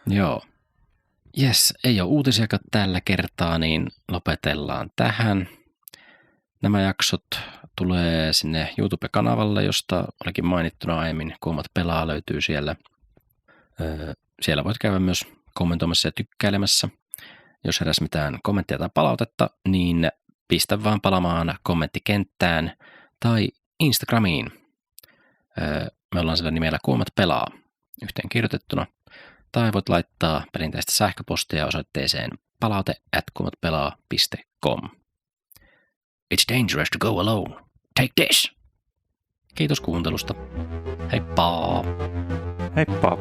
Joo. Jes, ei ole uutisiakaan tällä kertaa, niin lopetellaan tähän. Nämä jaksot tulee sinne YouTube-kanavalle, josta olikin mainittuna aiemmin. Kuomat pelaa löytyy siellä. Siellä voit käydä myös kommentoimassa ja tykkäilemässä. Jos heräsi mitään kommenttia tai palautetta, niin pistä vaan palamaan kommenttikenttään tai Instagramiin. Me ollaan sillä nimellä Kuomat pelaa yhteen kirjoitettuna. Tai voit laittaa perinteistä sähköpostia osoitteeseen palaute@kuomatpelaa.com. It's dangerous to go alone. Take this! Kiitos kuuntelusta. Heippa! Heippa!